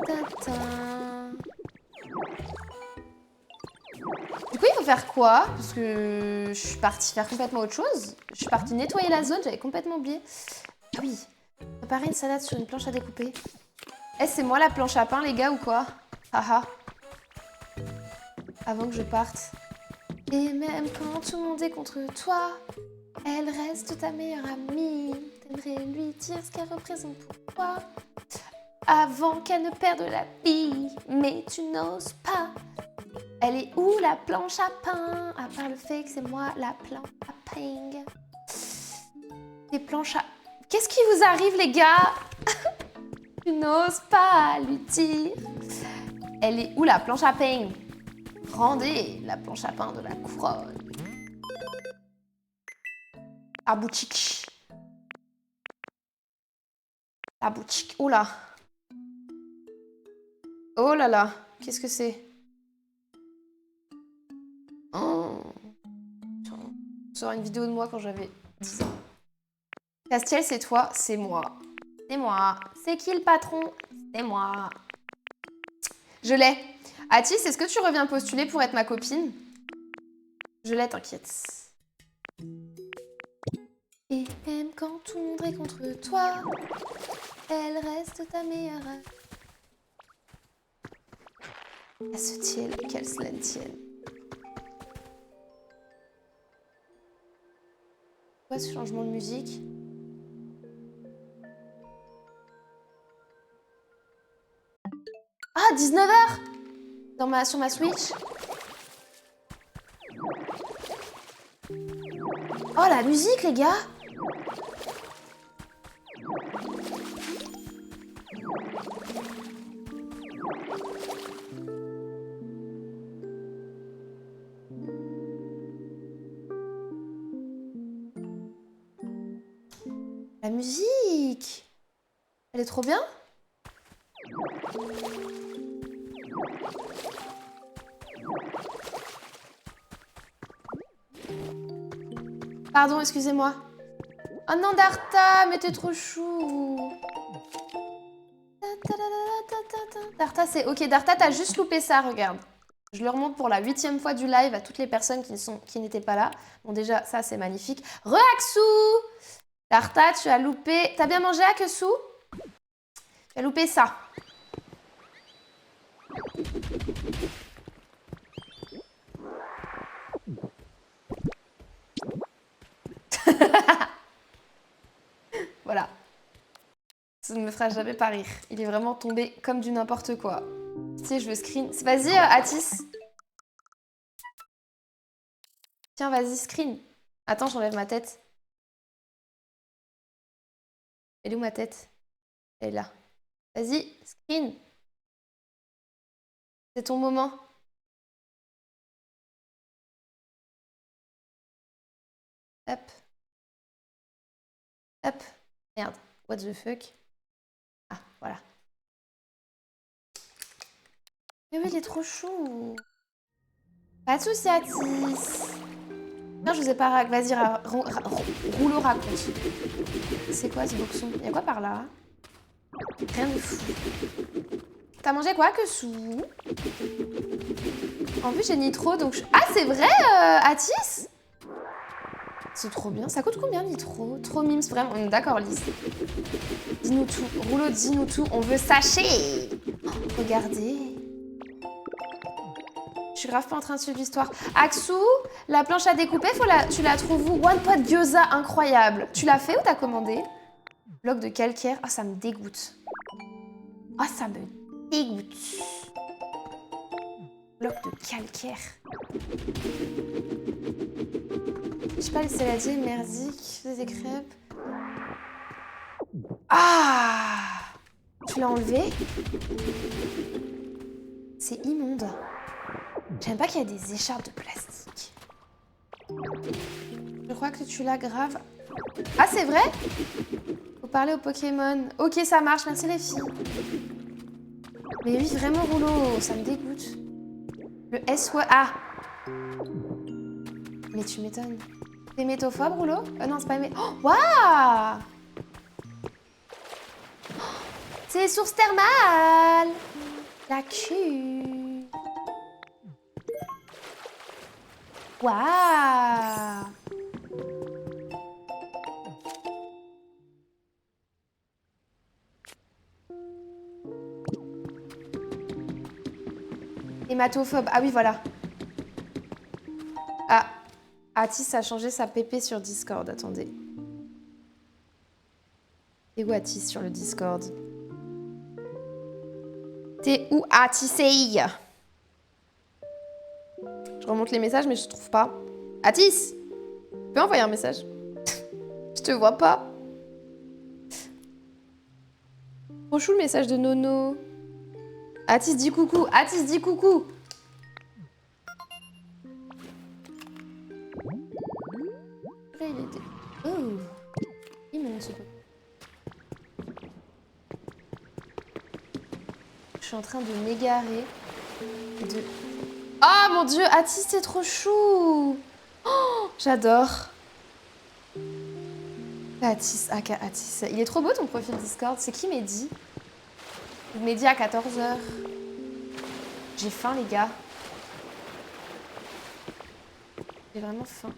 Tintin. Du coup, il faut faire quoi? Parce que je suis partie faire complètement autre chose. Je suis partie nettoyer la zone, j'avais complètement oublié. Ah oui, préparer une salade sur une planche à découper. C'est moi la planche à pain, les gars, ou quoi? Haha. Avant que je parte. Et même quand tout le monde est contre toi, elle reste ta meilleure amie. T'aimerais lui dire ce qu'elle représente pour toi. Avant qu'elle ne perde la vie, mais tu n'oses pas. Elle est où la planche à pain? À part le fait que c'est moi la planche à pain. Des planches à... Qu'est-ce qui vous arrive, les gars? Tu n'oses pas lui dire. Elle est où la planche à pain? Rendez la planche à pain de la couronne. La boutique. La boutique. Oh là. Oh là là. Qu'est-ce que c'est? Oh. On sort une vidéo de moi quand j'avais 10 ans. Castiel, c'est toi, c'est moi. C'est moi. C'est qui le patron? C'est moi. Je l'ai. Atis, est-ce que tu reviens postuler pour être ma copine? Je l'ai, t'inquiète. Et même quand tout le monde est contre toi, elle reste ta meilleure amie. À ce tienne, qu'elle se la tienne. Quoi ce changement de musique? Ah, 19h sur ma Switch. Oh, la musique, les gars. La musique. Elle est trop bien. Pardon, excusez-moi. Oh non, Darta, mais t'es trop chou. Darta, c'est... Ok, Darta, t'as juste loupé ça, regarde. Je le remonte pour la 8e fois du live à toutes les personnes qui n'étaient pas là. Bon, déjà, ça, c'est magnifique. Re-Aksou! Darta, tu as loupé... T'as bien mangé, Aksou? Tu as loupé ça. Voilà. Ça ne me fera jamais pas rire. Il est vraiment tombé comme du n'importe quoi. Si, je veux screen. Vas-y, Atis. Tiens, vas-y, screen. Attends, j'enlève ma tête. Elle est où ma tête? Elle est là. Vas-y, screen. C'est ton moment. Hop. Hop. Merde. What the fuck? Ah, voilà. Mais oui, il est trop chou. Pas de soucis, Atis. Non, je vous ai pas... Vas-y, Rouleau raconte. C'est quoi ce boxon? Y'a quoi par là? Rien de fou. T'as mangé quoi que sous? En plus, j'ai Nitro, donc... Ah, c'est vrai, Atis? C'est trop bien. Ça coûte combien, Nitro? Trop mimes, vraiment. D'accord, Lise. Dis-nous tout. Rouleau, dis-nous tout. On veut sacher. Oh, regardez. Je suis grave pas en train de suivre l'histoire. Axou, la planche à découper, tu la trouves où? One pot gyoza, incroyable. Tu l'as fait ou t'as commandé? Bloc de calcaire. Ah, ça me dégoûte. Ah, ça me dégoûte. Bloc de calcaire. Je sais pas, les saladiers, merdiques, des crêpes. Ah! Tu l'as enlevé? C'est immonde. J'aime pas qu'il y ait des écharpes de plastique. Je crois que tu l'as grave. Ah, c'est vrai? Faut parler au Pokémon. Ok, ça marche, merci les filles. Mais oui, vraiment, Rouleau, ça me dégoûte. Le SW... Ah! Mais tu m'étonnes. T'es métophobe, Rouleau? Non, c'est pas Oh, waouh! C'est les sources thermales! La cul! Waouh! Hématophobe. Ah oui, voilà. Ah. Atis a changé sa pépé sur Discord. Attendez. T'es où Atis sur le Discord? T'es où Atis? Je remonte les messages, mais je trouve pas. Atis! Tu peux envoyer un message? Je te vois pas. Trop chou le message de Nono. Atis dit coucou. Atis dit coucou. Là, il était... Oh! Immense ce truc. Je suis en train de m'égarer. De... Oh mon dieu, Atis, c'est trop chou! Oh, j'adore. Atis, aka Atis. Il est trop beau ton profil Discord. C'est qui Mehdi? Mehdi à 14h. J'ai faim, les gars. J'ai vraiment faim.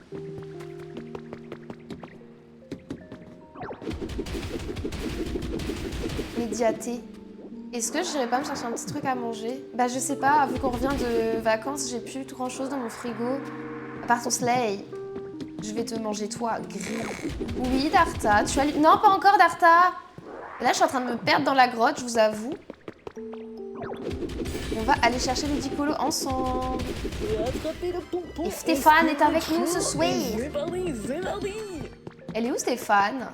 Médiaté. Est-ce que j'irais pas me chercher un petit truc à manger? Bah je sais pas, vu qu'on revient de vacances, j'ai plus grand chose dans mon frigo. À part ton slay. Je vais te manger toi, grill. Oui, Darta, tu as... Non, pas encore, Darta. Là, je suis en train de me perdre dans la grotte, je vous avoue. On va aller chercher le dicolo ensemble. Et Stéphane est avec nous ce soir. Elle est où, Stéphane?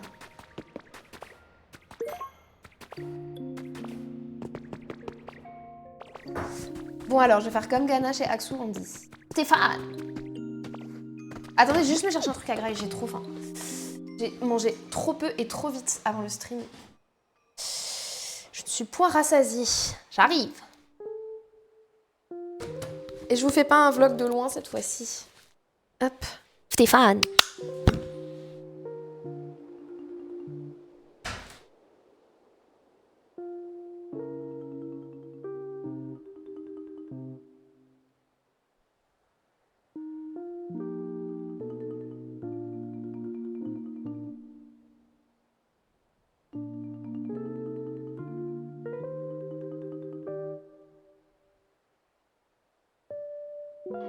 Bon alors, je vais faire comme Ganache et Axou en 10. Stéphane! Attendez, juste me chercher un truc à grailler, j'ai trop faim. J'ai mangé trop peu et trop vite avant le stream. Je ne suis point rassasiée. J'arrive. Et je vous fais pas un vlog de loin cette fois-ci. Hop. Stéphane.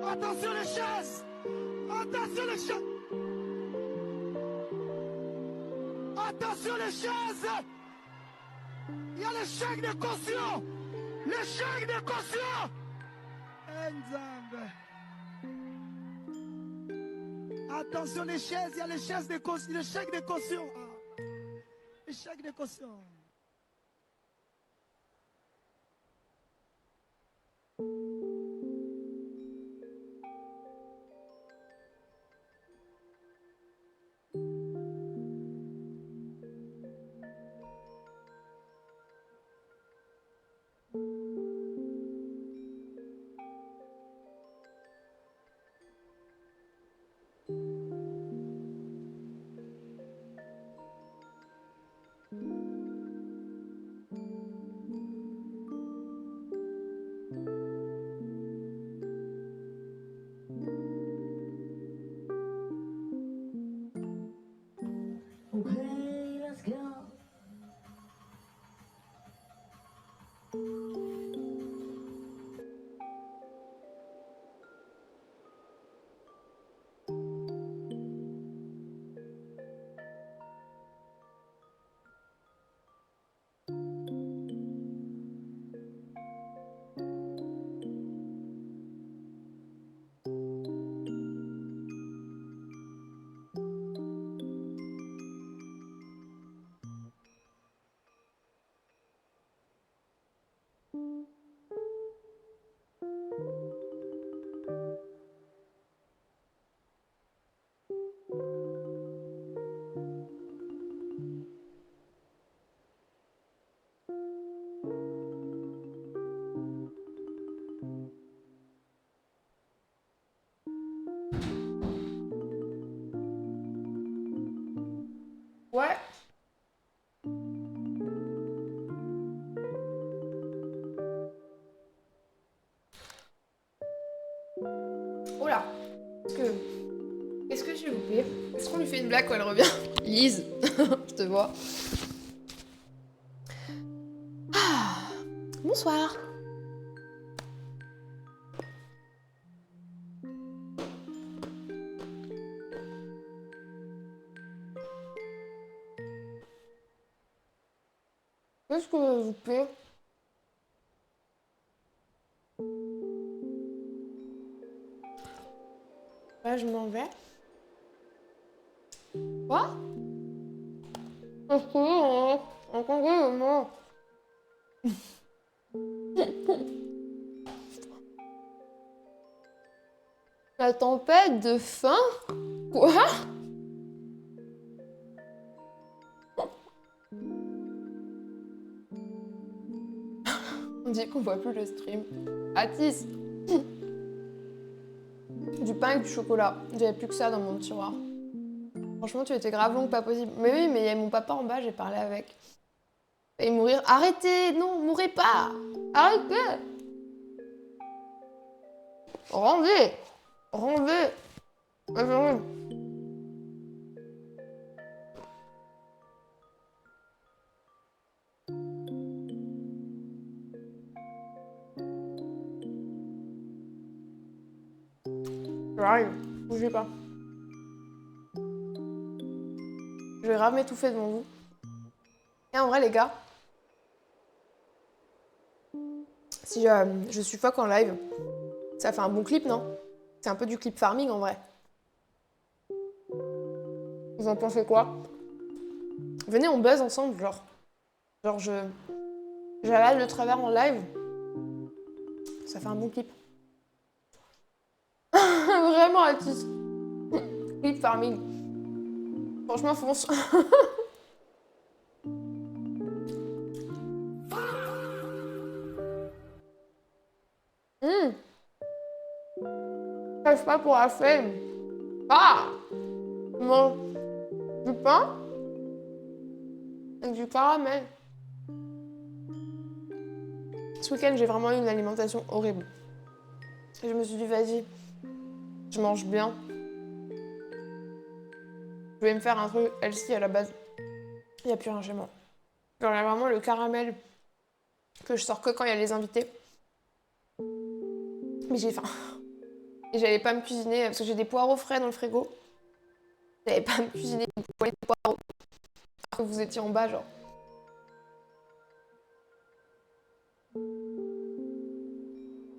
Attention les chaises! Attention les chaises! Attention les chaises! Il y a l'échec de caution! L'échec de caution! Enzambe. Attention les chaises, il y a les chaises de caution, l'échec de caution. Échec de caution. Est-ce qu'on lui fait une blague quand elle revient? Lise, je te vois. Ah, bonsoir. Qu'est-ce que vous plaît? Là, je m'en vais. Quoi? Est-ce que entendez-moi? La tempête de faim? Quoi? On dit qu'on voit plus le stream. Atis! Du pain et du chocolat. J'avais plus que ça dans mon tiroir. Franchement, tu étais grave longue, pas possible. Mais oui, mais il y a mon papa en bas, j'ai parlé avec. Et mourir. Arrêtez! Non, mourrez pas! Arrêtez! Rendez! Rendez! J'arrive, bougez pas. Je vais grave m'étouffer devant vous. Et en vrai, les gars, si je suffoque en live, ça fait un bon clip, non? C'est un peu du clip farming en vrai. Vous en pensez quoi? Venez, on buzz ensemble, genre. Genre, j'avale le travers en live. Ça fait un bon clip. Vraiment, Atis. Clip farming. Franchement, fonce. Je pas pour la flemme. Ah! Mange du pain et du caramel. Ce week-end, j'ai vraiment eu une alimentation horrible. Et je me suis dit, vas-y, je mange bien. Je vais me faire un truc healthy à la base. Il n'y a plus rien chez moi. Genre, il y a vraiment le caramel que je sors que quand il y a les invités. Mais j'ai faim. Et j'allais pas me cuisiner, parce que j'ai des poireaux frais dans le frigo. J'allais pas me cuisiner une poêlée de poireaux. Alors que vous étiez en bas, genre.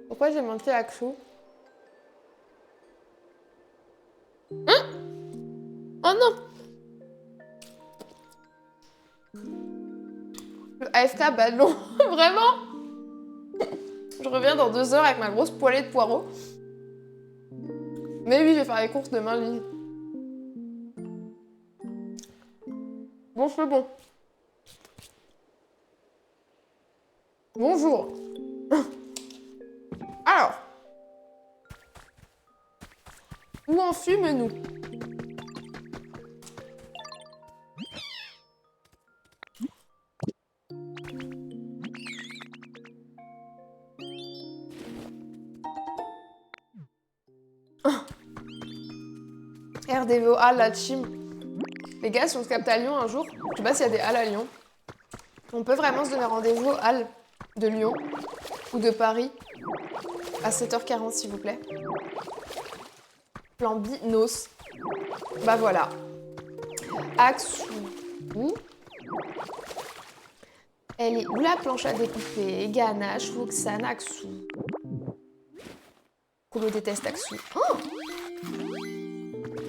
Pourquoi j'ai menti à Xou? Hein? Oh non! Le AFK, bah non, vraiment? Je reviens dans 2 heures avec ma grosse poêlée de poireaux. Mais oui, je vais faire les courses demain, Lily. Bon, c'est bon. Bonjour. Alors. Où en fûmes-nous? RDVO, ah la team. Les gars, si on se capte à Lyon un jour, je sais pas s'il y a des halles à Lyon, on peut vraiment se donner rendez-vous aux halles de Lyon ou de Paris à 7h40 s'il vous plaît. Plan Binos. Bah voilà. Axou. Elle est où la planche à découper? Ganache, Roxane, Axou. Colo déteste Axou. Oh!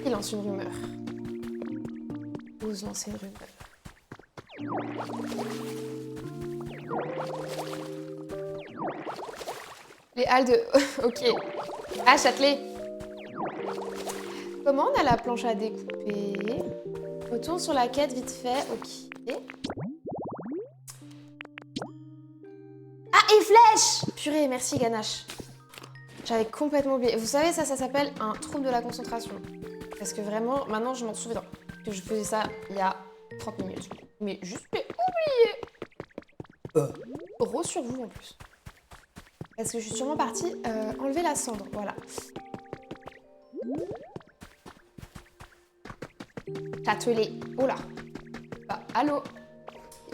Il lance une rumeur. Ose lancer une rumeur. Les halles de... ok. Ah, Châtelet. Comment on a la planche à découper? Retourne sur la quête vite fait. Ok. Ah, et flèche! Purée, merci Ganache. J'avais complètement oublié. Vous savez, ça s'appelle un trouble de la concentration. Parce que vraiment, maintenant, je m'en souviens que je faisais ça il y a 30 minutes. Mais juste, mais oublié. Gros sur vous, en plus. Parce que je suis sûrement partie enlever la cendre. Voilà. Châtelet. Oh là. Bah, allô?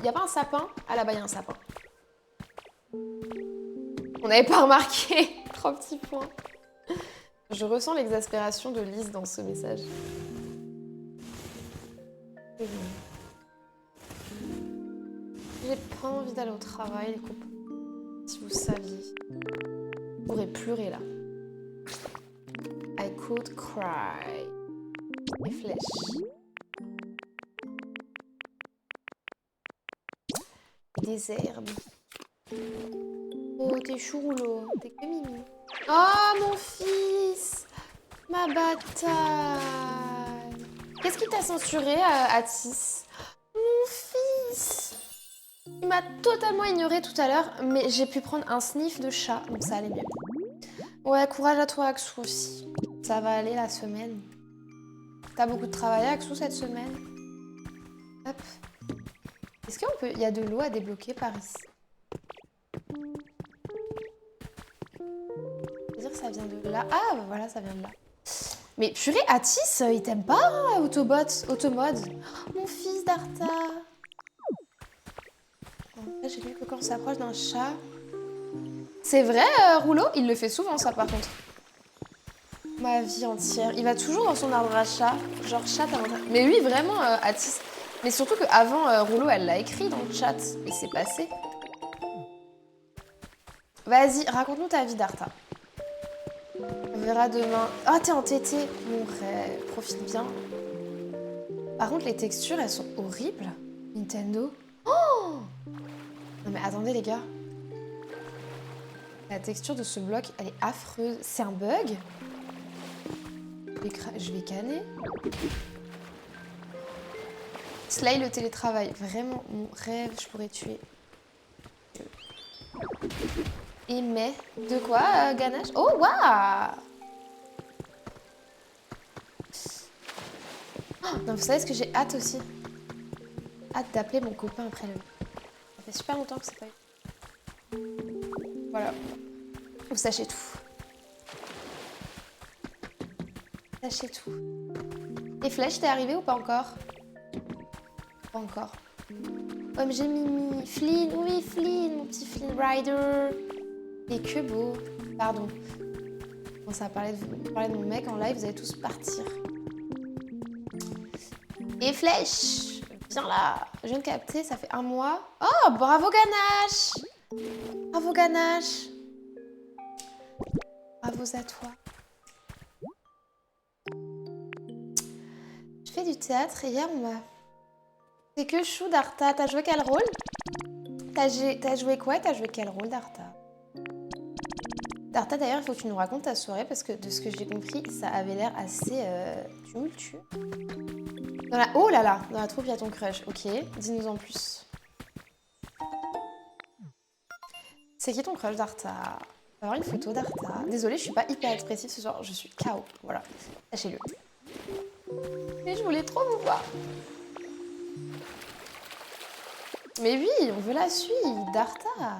Y a pas un sapin? Ah là-bas, y a un sapin. On n'avait pas remarqué. 3 petits points. Je ressens l'exaspération de Lise dans ce message. J'ai pas envie d'aller au travail, les copains. Si vous saviez. Je pourrais pleurer là. I could cry. Les flèches. Des herbes. Oh, t'es chou rouleau. T'es que mimi. Oh, mon fils. Ma bataille. Qu'est-ce qui t'a censuré, Atis? Mon fils. Il m'a totalement ignoré tout à l'heure, mais j'ai pu prendre un sniff de chat, donc ça allait mieux. Ouais, courage à toi, Axou aussi. Ça va aller la semaine. T'as beaucoup de travail, Axou, cette semaine? Hop. Est-ce qu'on peut... Il y a de l'eau à débloquer par ici. Dire que ça vient de là. Ah, bah voilà, ça vient de là. Mais purée, Atis, il t'aime pas, hein, Automode. Oh, mon fils d'Arta. Après, j'ai lu que quand on s'approche d'un chat... C'est vrai, Rouleau? Il le fait souvent, ça, par contre. Ma vie entière. Il va toujours dans son arbre à chat. Genre, chat, mais oui, vraiment, Atis. Mais surtout qu'avant, Rouleau, elle l'a écrit dans le chat. Et c'est passé. Vas-y, raconte-nous ta vie, d'Arta. On verra demain. Ah, t'es entêté. Mon rêve, profite bien. Par contre, les textures, elles sont horribles. Nintendo. Oh! Non mais attendez, les gars. La texture de ce bloc, elle est affreuse. C'est un bug? Je vais canner. Slay le télétravail. Vraiment, mon rêve, je pourrais tuer. Et mais... De quoi, Ganache? Oh, waouh! Oh, non, vous savez ce que j'ai hâte aussi? Hâte d'appeler mon copain après le... Ça fait super longtemps que c'est pas eu. Voilà. Vous sachez tout. Sachez tout. Et Flèche, t'es arrivé ou pas encore? Pas encore. OMG Mimi. Flynn, oui Flynn, mon petit Flynn Rider. Et que beau. Pardon. Quand ça parlait de mon mec en live, vous allez tous partir. Et Flèche, viens là. Je viens de capter, ça fait 1 mois. Oh, bravo Ganache. Bravo Ganache. Bravo à toi. Je fais du théâtre et hier on m'a... C'est que chou d'Arta. T'as joué quel rôle? T'as joué quoi? T'as joué quel rôle d'Arta? D'Arta d'ailleurs, il faut que tu nous racontes ta soirée parce que de ce que j'ai compris, ça avait l'air assez tumultueux. Oh là là, dans la troupe il y a ton crush. Ok, dis-nous en plus. C'est qui ton crush d'Arta? On va avoir une photo d'Arta. Désolée, je suis pas hyper expressive ce soir, je suis KO. Voilà, sachez-le. Mais je voulais trop vous voir. Mais oui, on veut la suite, d'Arta.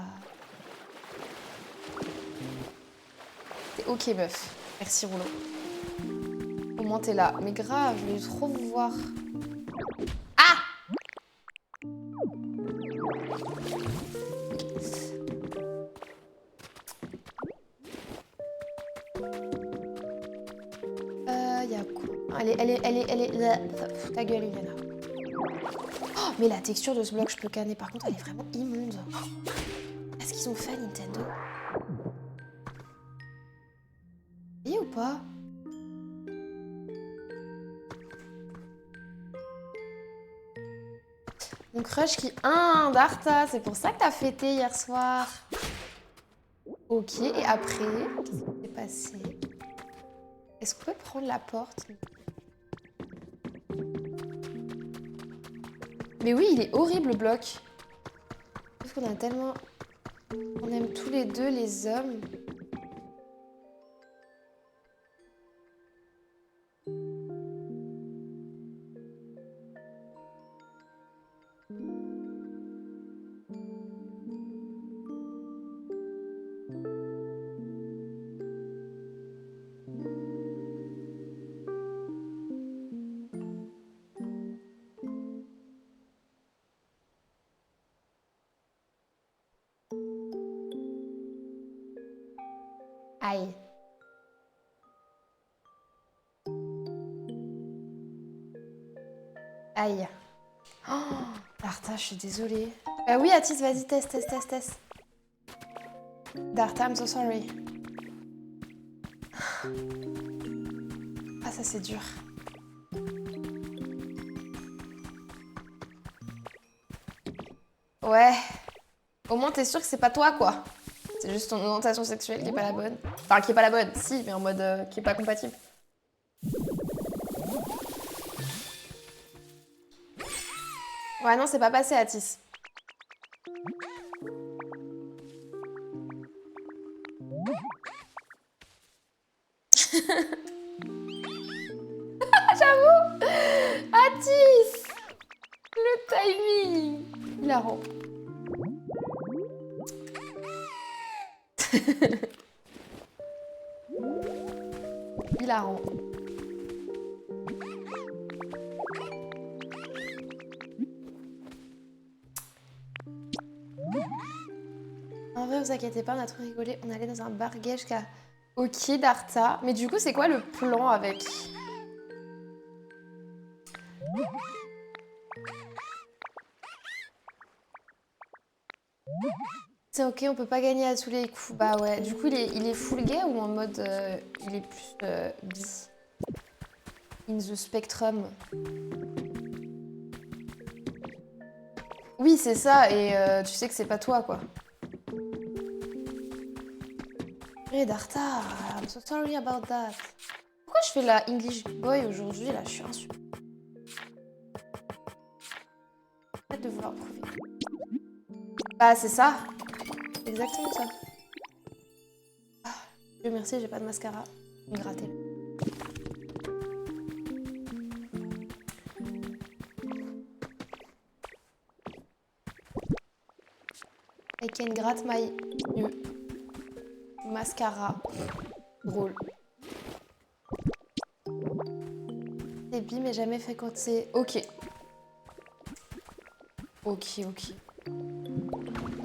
T'es ok, meuf. Merci, Rouleau. Au moins, t'es là. Mais grave, je voulais trop vous voir. Ah! Y a quoi? Elle est... Ta gueule, Iliana. Oh, mais la texture de ce bloc, je peux canner. Par contre, elle est vraiment immonde. Qu'est-ce qu'ils ont fait, Nintendo? Et ou pas? Mon crush qui... Darta, c'est pour ça que t'as fêté hier soir. Ok, et après, qu'est-ce qui s'est passé? Est-ce qu'on peut prendre la porte? Mais oui, il est horrible le bloc. Sauf qu'on a tellement... On aime tous les deux les hommes. Aïe. Aïe. Oh, Darta, je suis désolée. Oui, Atis, vas-y, teste. Darta, I'm so sorry. Ah, ça, c'est dur. Ouais. Au moins, t'es sûr que c'est pas toi, quoi. C'est juste ton orientation sexuelle qui est pas la bonne. Enfin, qui est pas la bonne, si, mais en mode qui est pas compatible. Ouais, non, c'est pas passé, Atis. J'avoue. Atis. Le timing. Hilarant. Hilarant. En vrai, vous inquiétez pas, on a trop rigolé. On allait dans un bar gay jusqu'à... Ok, Darta. Mais du coup, c'est quoi le plan avec... C'est ok, on peut pas gagner à tous les coups. Bah ouais, du coup, il est full gay ou en mode... il est plus bi? In the spectrum. Oui, c'est ça, et tu sais que c'est pas toi, quoi. Hey, Darta, I'm so sorry about that. Pourquoi je fais la English boy aujourd'hui, là? Je suis insupportable. Arrête de vouloir prouver. Bah, c'est ça. C'est exactement ça. Ah, Dieu merci, j'ai pas de mascara. Me gratter. I can gratte my mascara. Drôle. C'est bi mais jamais fréquenté. Ok. Ok.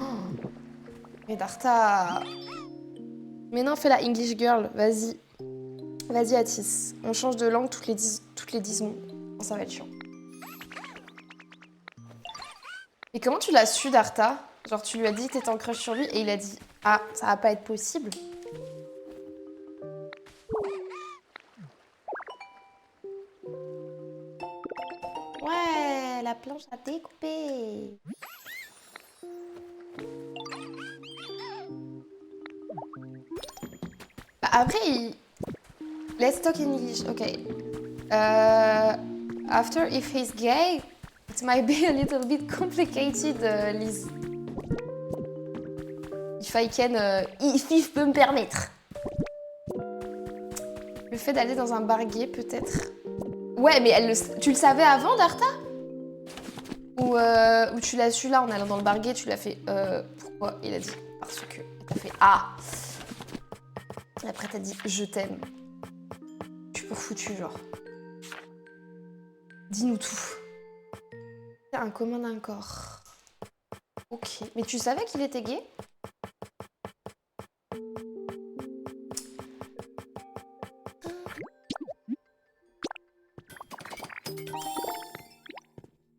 Oh. Mais Darta. Mais non, fais la English girl. Vas-y. Vas-y, Atis. On change de langue toutes les 10 secondes. Oh, ça va être chiant. Mais comment tu l'as su, Darta? Genre, tu lui as dit que t'étais en crush sur lui et il a dit « Ah, ça va pas être possible. » Ouais, la planche a découpé. Bah après, let's talk in English. Ok. After, if he's gay, it might be a little bit complicated, Liz. If I can, if peut me permettre. Le fait d'aller dans un bar gay, peut-être. Ouais, mais tu le savais avant, Darta? Ou tu l'as su là en allant dans le bar gay, tu l'as fait pourquoi? Il a dit parce que. T'as fait ah. Et après t'as dit je t'aime. Je suis pour foutu, genre. Dis-nous tout. C'est un commun d'un corps. Ok. Mais tu savais qu'il était gay?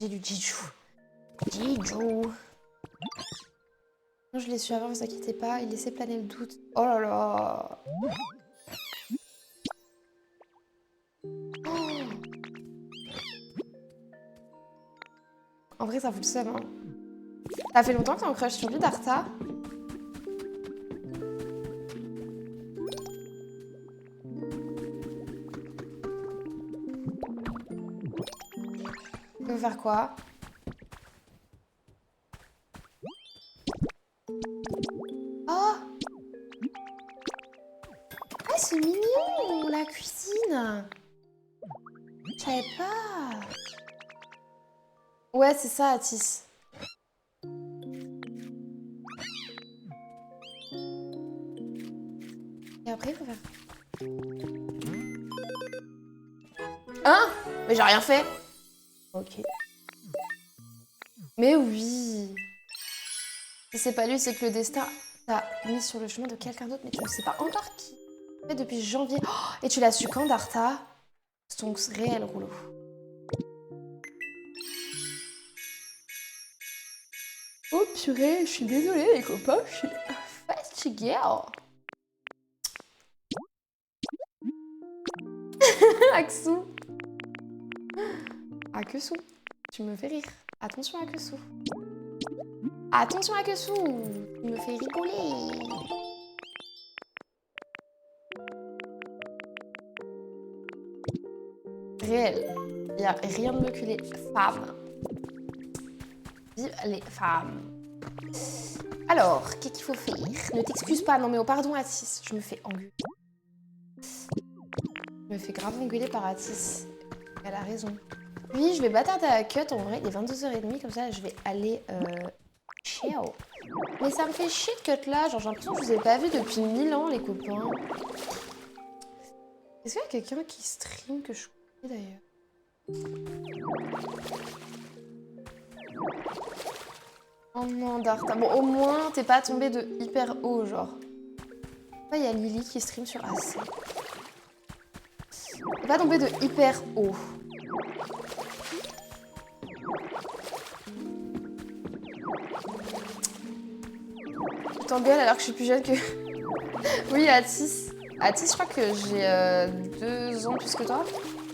J'ai lu Jiju. Non, je l'ai su avant, vous inquiétez pas. Il laissait planer le doute. Oh là là. Oh. En vrai, ça fout le seum, hein. Ça fait longtemps que t'es en crush sur lui, Darta? Tu veux faire quoi? Oh! Ah, c'est mignon, la cuisine! Je savais pas! Ouais, c'est ça, Atis. Et après, il faut faire... Hein? Mais j'ai rien fait! Ok. Mais oui! Si c'est pas lui, c'est que le destin... t'as mis sur le chemin de quelqu'un d'autre, mais tu ne sais pas encore qui. Fait depuis janvier. Oh, et tu l'as su quand, Darta? Stonks réel, Rouleau. Oh purée, je suis désolée les copains, je suis fatiguée. Axou. Akesou, tu me fais rire. Attention Akesou. Attention Akesou, tu me fais rigoler. Réel, il n'y a rien de mieux que les femmes. Vive les femmes. Alors, qu'est-ce qu'il faut faire? Ne t'excuse pas, non mais oh pardon Atis, je me fais engueuler. Je me fais grave engueuler par Atis. Elle a raison. Oui, je vais bâtarder à cut, en vrai, il est 22h30, comme ça je vais aller chill. Mais ça me fait chier de cut là, genre j'ai l'impression que je vous ai pas vu depuis 1000 ans les copains. Est-ce qu'il y a quelqu'un qui stream que je connais d'ailleurs? Oh non, Darta. Bon, au moins, t'es pas tombé de hyper haut, genre. Il y a Lily qui stream sur AC. T'es pas tombé de hyper haut. Je t'engueule alors que je suis plus jeune que... Oui, Atis. Atis, je crois que j'ai 2 ans plus que toi.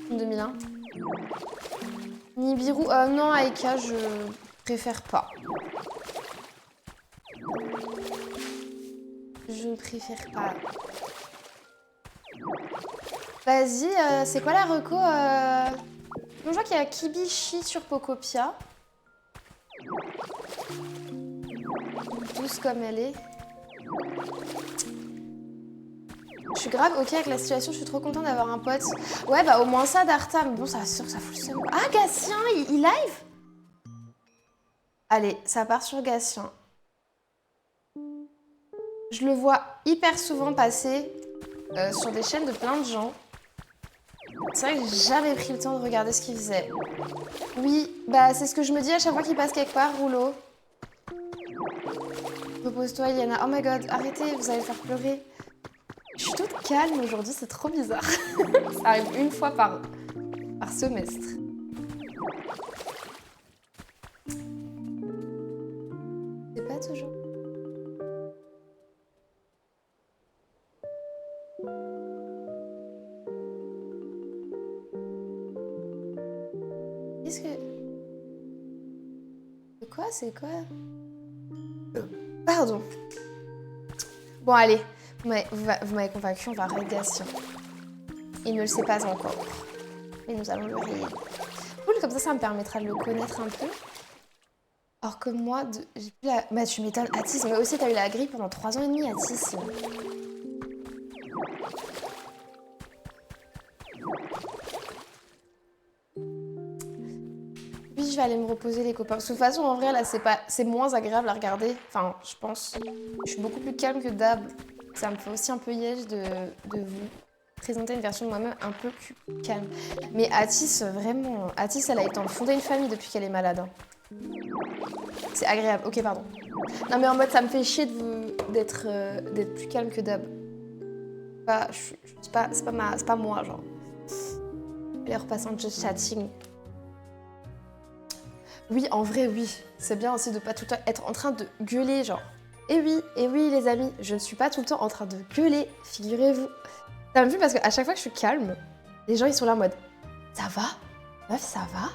2001. Nibiru, non, Aika, je préfère pas. Je ne préfère pas. Vas-y, c'est quoi la reco Je vois qu'il y a Kibishi sur Pocopia. Douce comme elle est. Je suis grave ok avec la situation, je suis trop contente d'avoir un pote. Ouais, bah au moins ça, Darta. Mais bon, ça sûr que ça fout le seum. Ah, Gatien, il live? Allez, ça part sur Gatien. Je le vois hyper souvent passer sur des chaînes de plein de gens. C'est vrai que j'ai jamais pris le temps de regarder ce qu'il faisait. Oui, bah c'est ce que je me dis à chaque fois qu'il passe quelque part, Rouleau. Repose-toi, Iliana. Oh my god, arrêtez, vous allez me faire pleurer. Je suis toute calme aujourd'hui, c'est trop bizarre. Ça arrive une fois par semestre. C'est pas toujours. Qu'est-ce que... Quoi? C'est quoi? Pardon. Bon, allez. Vous m'avez convaincu, on va raid Gatien. Il ne le sait pas encore. Mais nous allons le raid. Cool, comme ça me permettra de le connaître un peu. Alors que moi, j'ai plus la... Bah, tu m'étonnes, Atis, mais aussi, t'as eu la grippe pendant 3 ans et demi, Atis. Oui, je vais aller me reposer, les copains. Parce que de toute façon, en vrai, là, c'est moins agréable à regarder. Enfin, je pense. Je suis beaucoup plus calme que d'hab. Ça me fait aussi un peu yèche de vous présenter une version de moi-même un peu plus calme. Mais Atis, vraiment... Atis, elle a eu le temps de fonder une famille depuis qu'elle est malade. Hein. C'est agréable. Ok, pardon. Non, mais en mode, ça me fait chier d'être plus calme que d'hab. C'est pas moi, genre. Elle est repassée en just chatting. Oui, en vrai, oui. C'est bien aussi de pas tout le temps être en train de gueuler, genre. Et oui, les amis, je ne suis pas tout le temps en train de gueuler, figurez-vous. Ça me fait parce qu'à chaque fois que je suis calme, les gens, ils sont là en mode « Ça va? Meuf, ça va ?»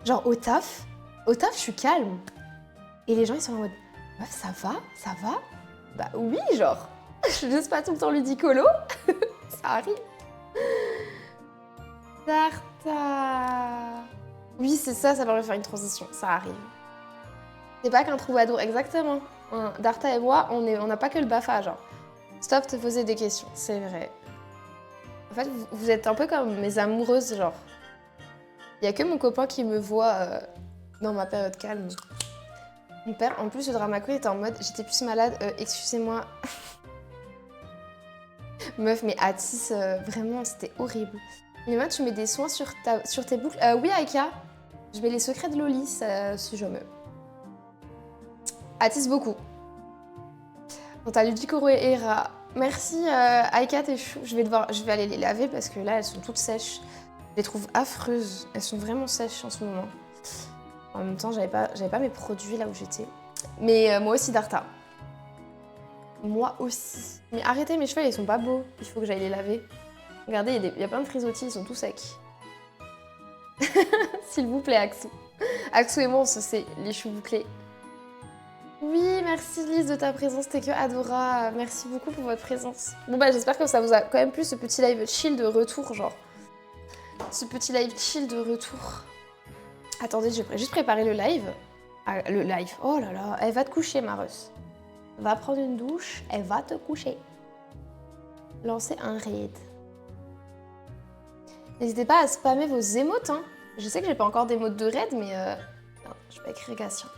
Genre, au taf, je suis calme. Et les gens, ils sont là en mode « Meuf, ça va? Ça va ?» Bah oui, genre. Je suis juste pas tout le temps ludicolo. Ça arrive. Darta. Oui, c'est ça permet de faire une transition. Ça arrive. C'est pas qu'un troubadour, exactement. Darta et moi, on n'a pas que le BAFA, genre. Stop te poser des questions, c'est vrai. En fait, vous êtes un peu comme mes amoureuses, genre. Il y a que mon copain qui me voit dans ma période calme. Mon père, en plus, le drama queen était en mode « J'étais plus malade, excusez-moi. » Meuf, mais Atis, vraiment, c'était horrible. Mais moi, tu mets des soins sur tes boucles. Oui, Aika, je mets les secrets de Loli, si je me... Atis beaucoup. Quant à Ludicoro et Hera, merci Aika, t'es chou. Je vais aller les laver parce que là, elles sont toutes sèches. Je les trouve affreuses. Elles sont vraiment sèches en ce moment. En même temps, j'avais pas mes produits là où j'étais. Mais moi aussi, Darta. Moi aussi. Mais arrêtez, mes cheveux, ils sont pas beaux. Il faut que j'aille les laver. Regardez, il y a plein de frisottis, ils sont tous secs. S'il vous plaît, Axou. Axou et moi, on se sait, les cheveux bouclés. Oui, merci Lise de ta présence, t'es que adorable. Merci beaucoup pour votre présence. Bon bah j'espère que ça vous a quand même plu ce petit live chill de retour, genre. Ce petit live chill de retour. Attendez, je vais juste préparer le live. Ah, le live, oh là là, elle va te coucher Marus. Va prendre une douche, elle va te coucher. Lancer un raid. N'hésitez pas à spammer vos émotes, hein. Je sais que j'ai pas encore d'émotes de raid, mais... Non, je vais écrire Gatien.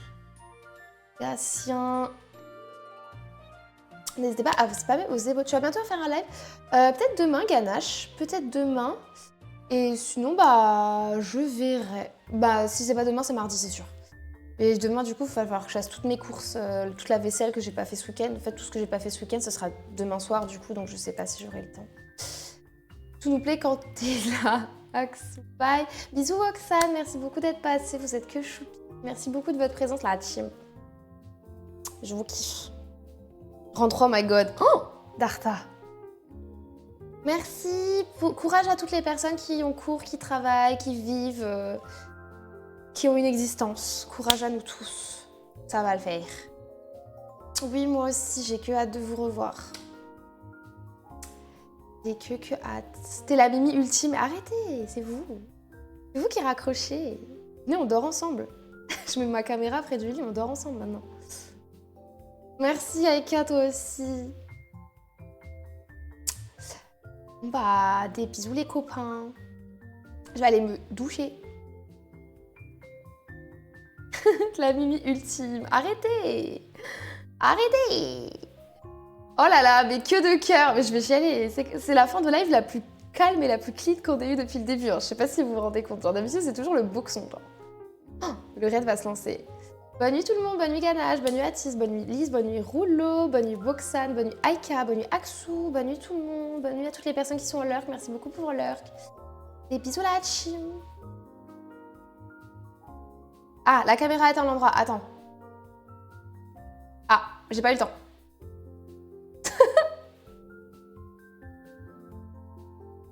Gatien. N'hésitez pas à spammer vos émotes. Tu vas bientôt faire un live. Peut-être demain, Ganache. Peut-être demain. Et sinon, bah, je verrai. Bah, si c'est pas demain, c'est mardi, c'est sûr. Et demain, du coup, il va falloir que je fasse toutes mes courses, toute la vaisselle que j'ai pas fait ce week-end. En fait, tout ce que j'ai pas fait ce week-end, ce sera demain soir, du coup, donc je sais pas si j'aurai le temps. Tout nous plaît quand t'es là. Axou, bye. Bisous, Oxane. Merci beaucoup d'être passé. Vous êtes que chou. Merci beaucoup de votre présence, la team. Je vous kiffe. Rentre, oh my god. Oh, Darta. Merci. Courage à toutes les personnes qui ont cours, qui travaillent, qui vivent, qui ont une existence. Courage à nous tous. Ça va le faire. Oui, moi aussi, j'ai que hâte de vous revoir. J'ai que hâte. C'était la Mimi ultime. Arrêtez, c'est vous. C'est vous qui raccrochez. Venez, on dort ensemble. Je mets ma caméra près du lit, on dort ensemble maintenant. Merci Aika, toi aussi. Bah, des bisous les copains. Je vais aller me doucher. La Mimi ultime. Arrêtez. Arrêtez. Oh là là, mais que de cœur. Mais je vais chialer. C'est la fin de live la plus calme et la plus clean qu'on ait eue depuis le début. Hein. Je sais pas si vous vous rendez compte. D'habitude, c'est toujours le boxon. Oh, le raid va se lancer. Bonne nuit tout le monde, bonne nuit Ganache, bonne nuit Atis, bonne nuit Lise, bonne nuit Rouleau, bonne nuit Boxan, bonne nuit Aika, bonne nuit Axou, bonne nuit tout le monde, bonne nuit à toutes les personnes qui sont au lurk, merci beaucoup pour le lurk. Des bisous la team. Ah, la caméra est à l'endroit, attends. Ah, j'ai pas eu le temps.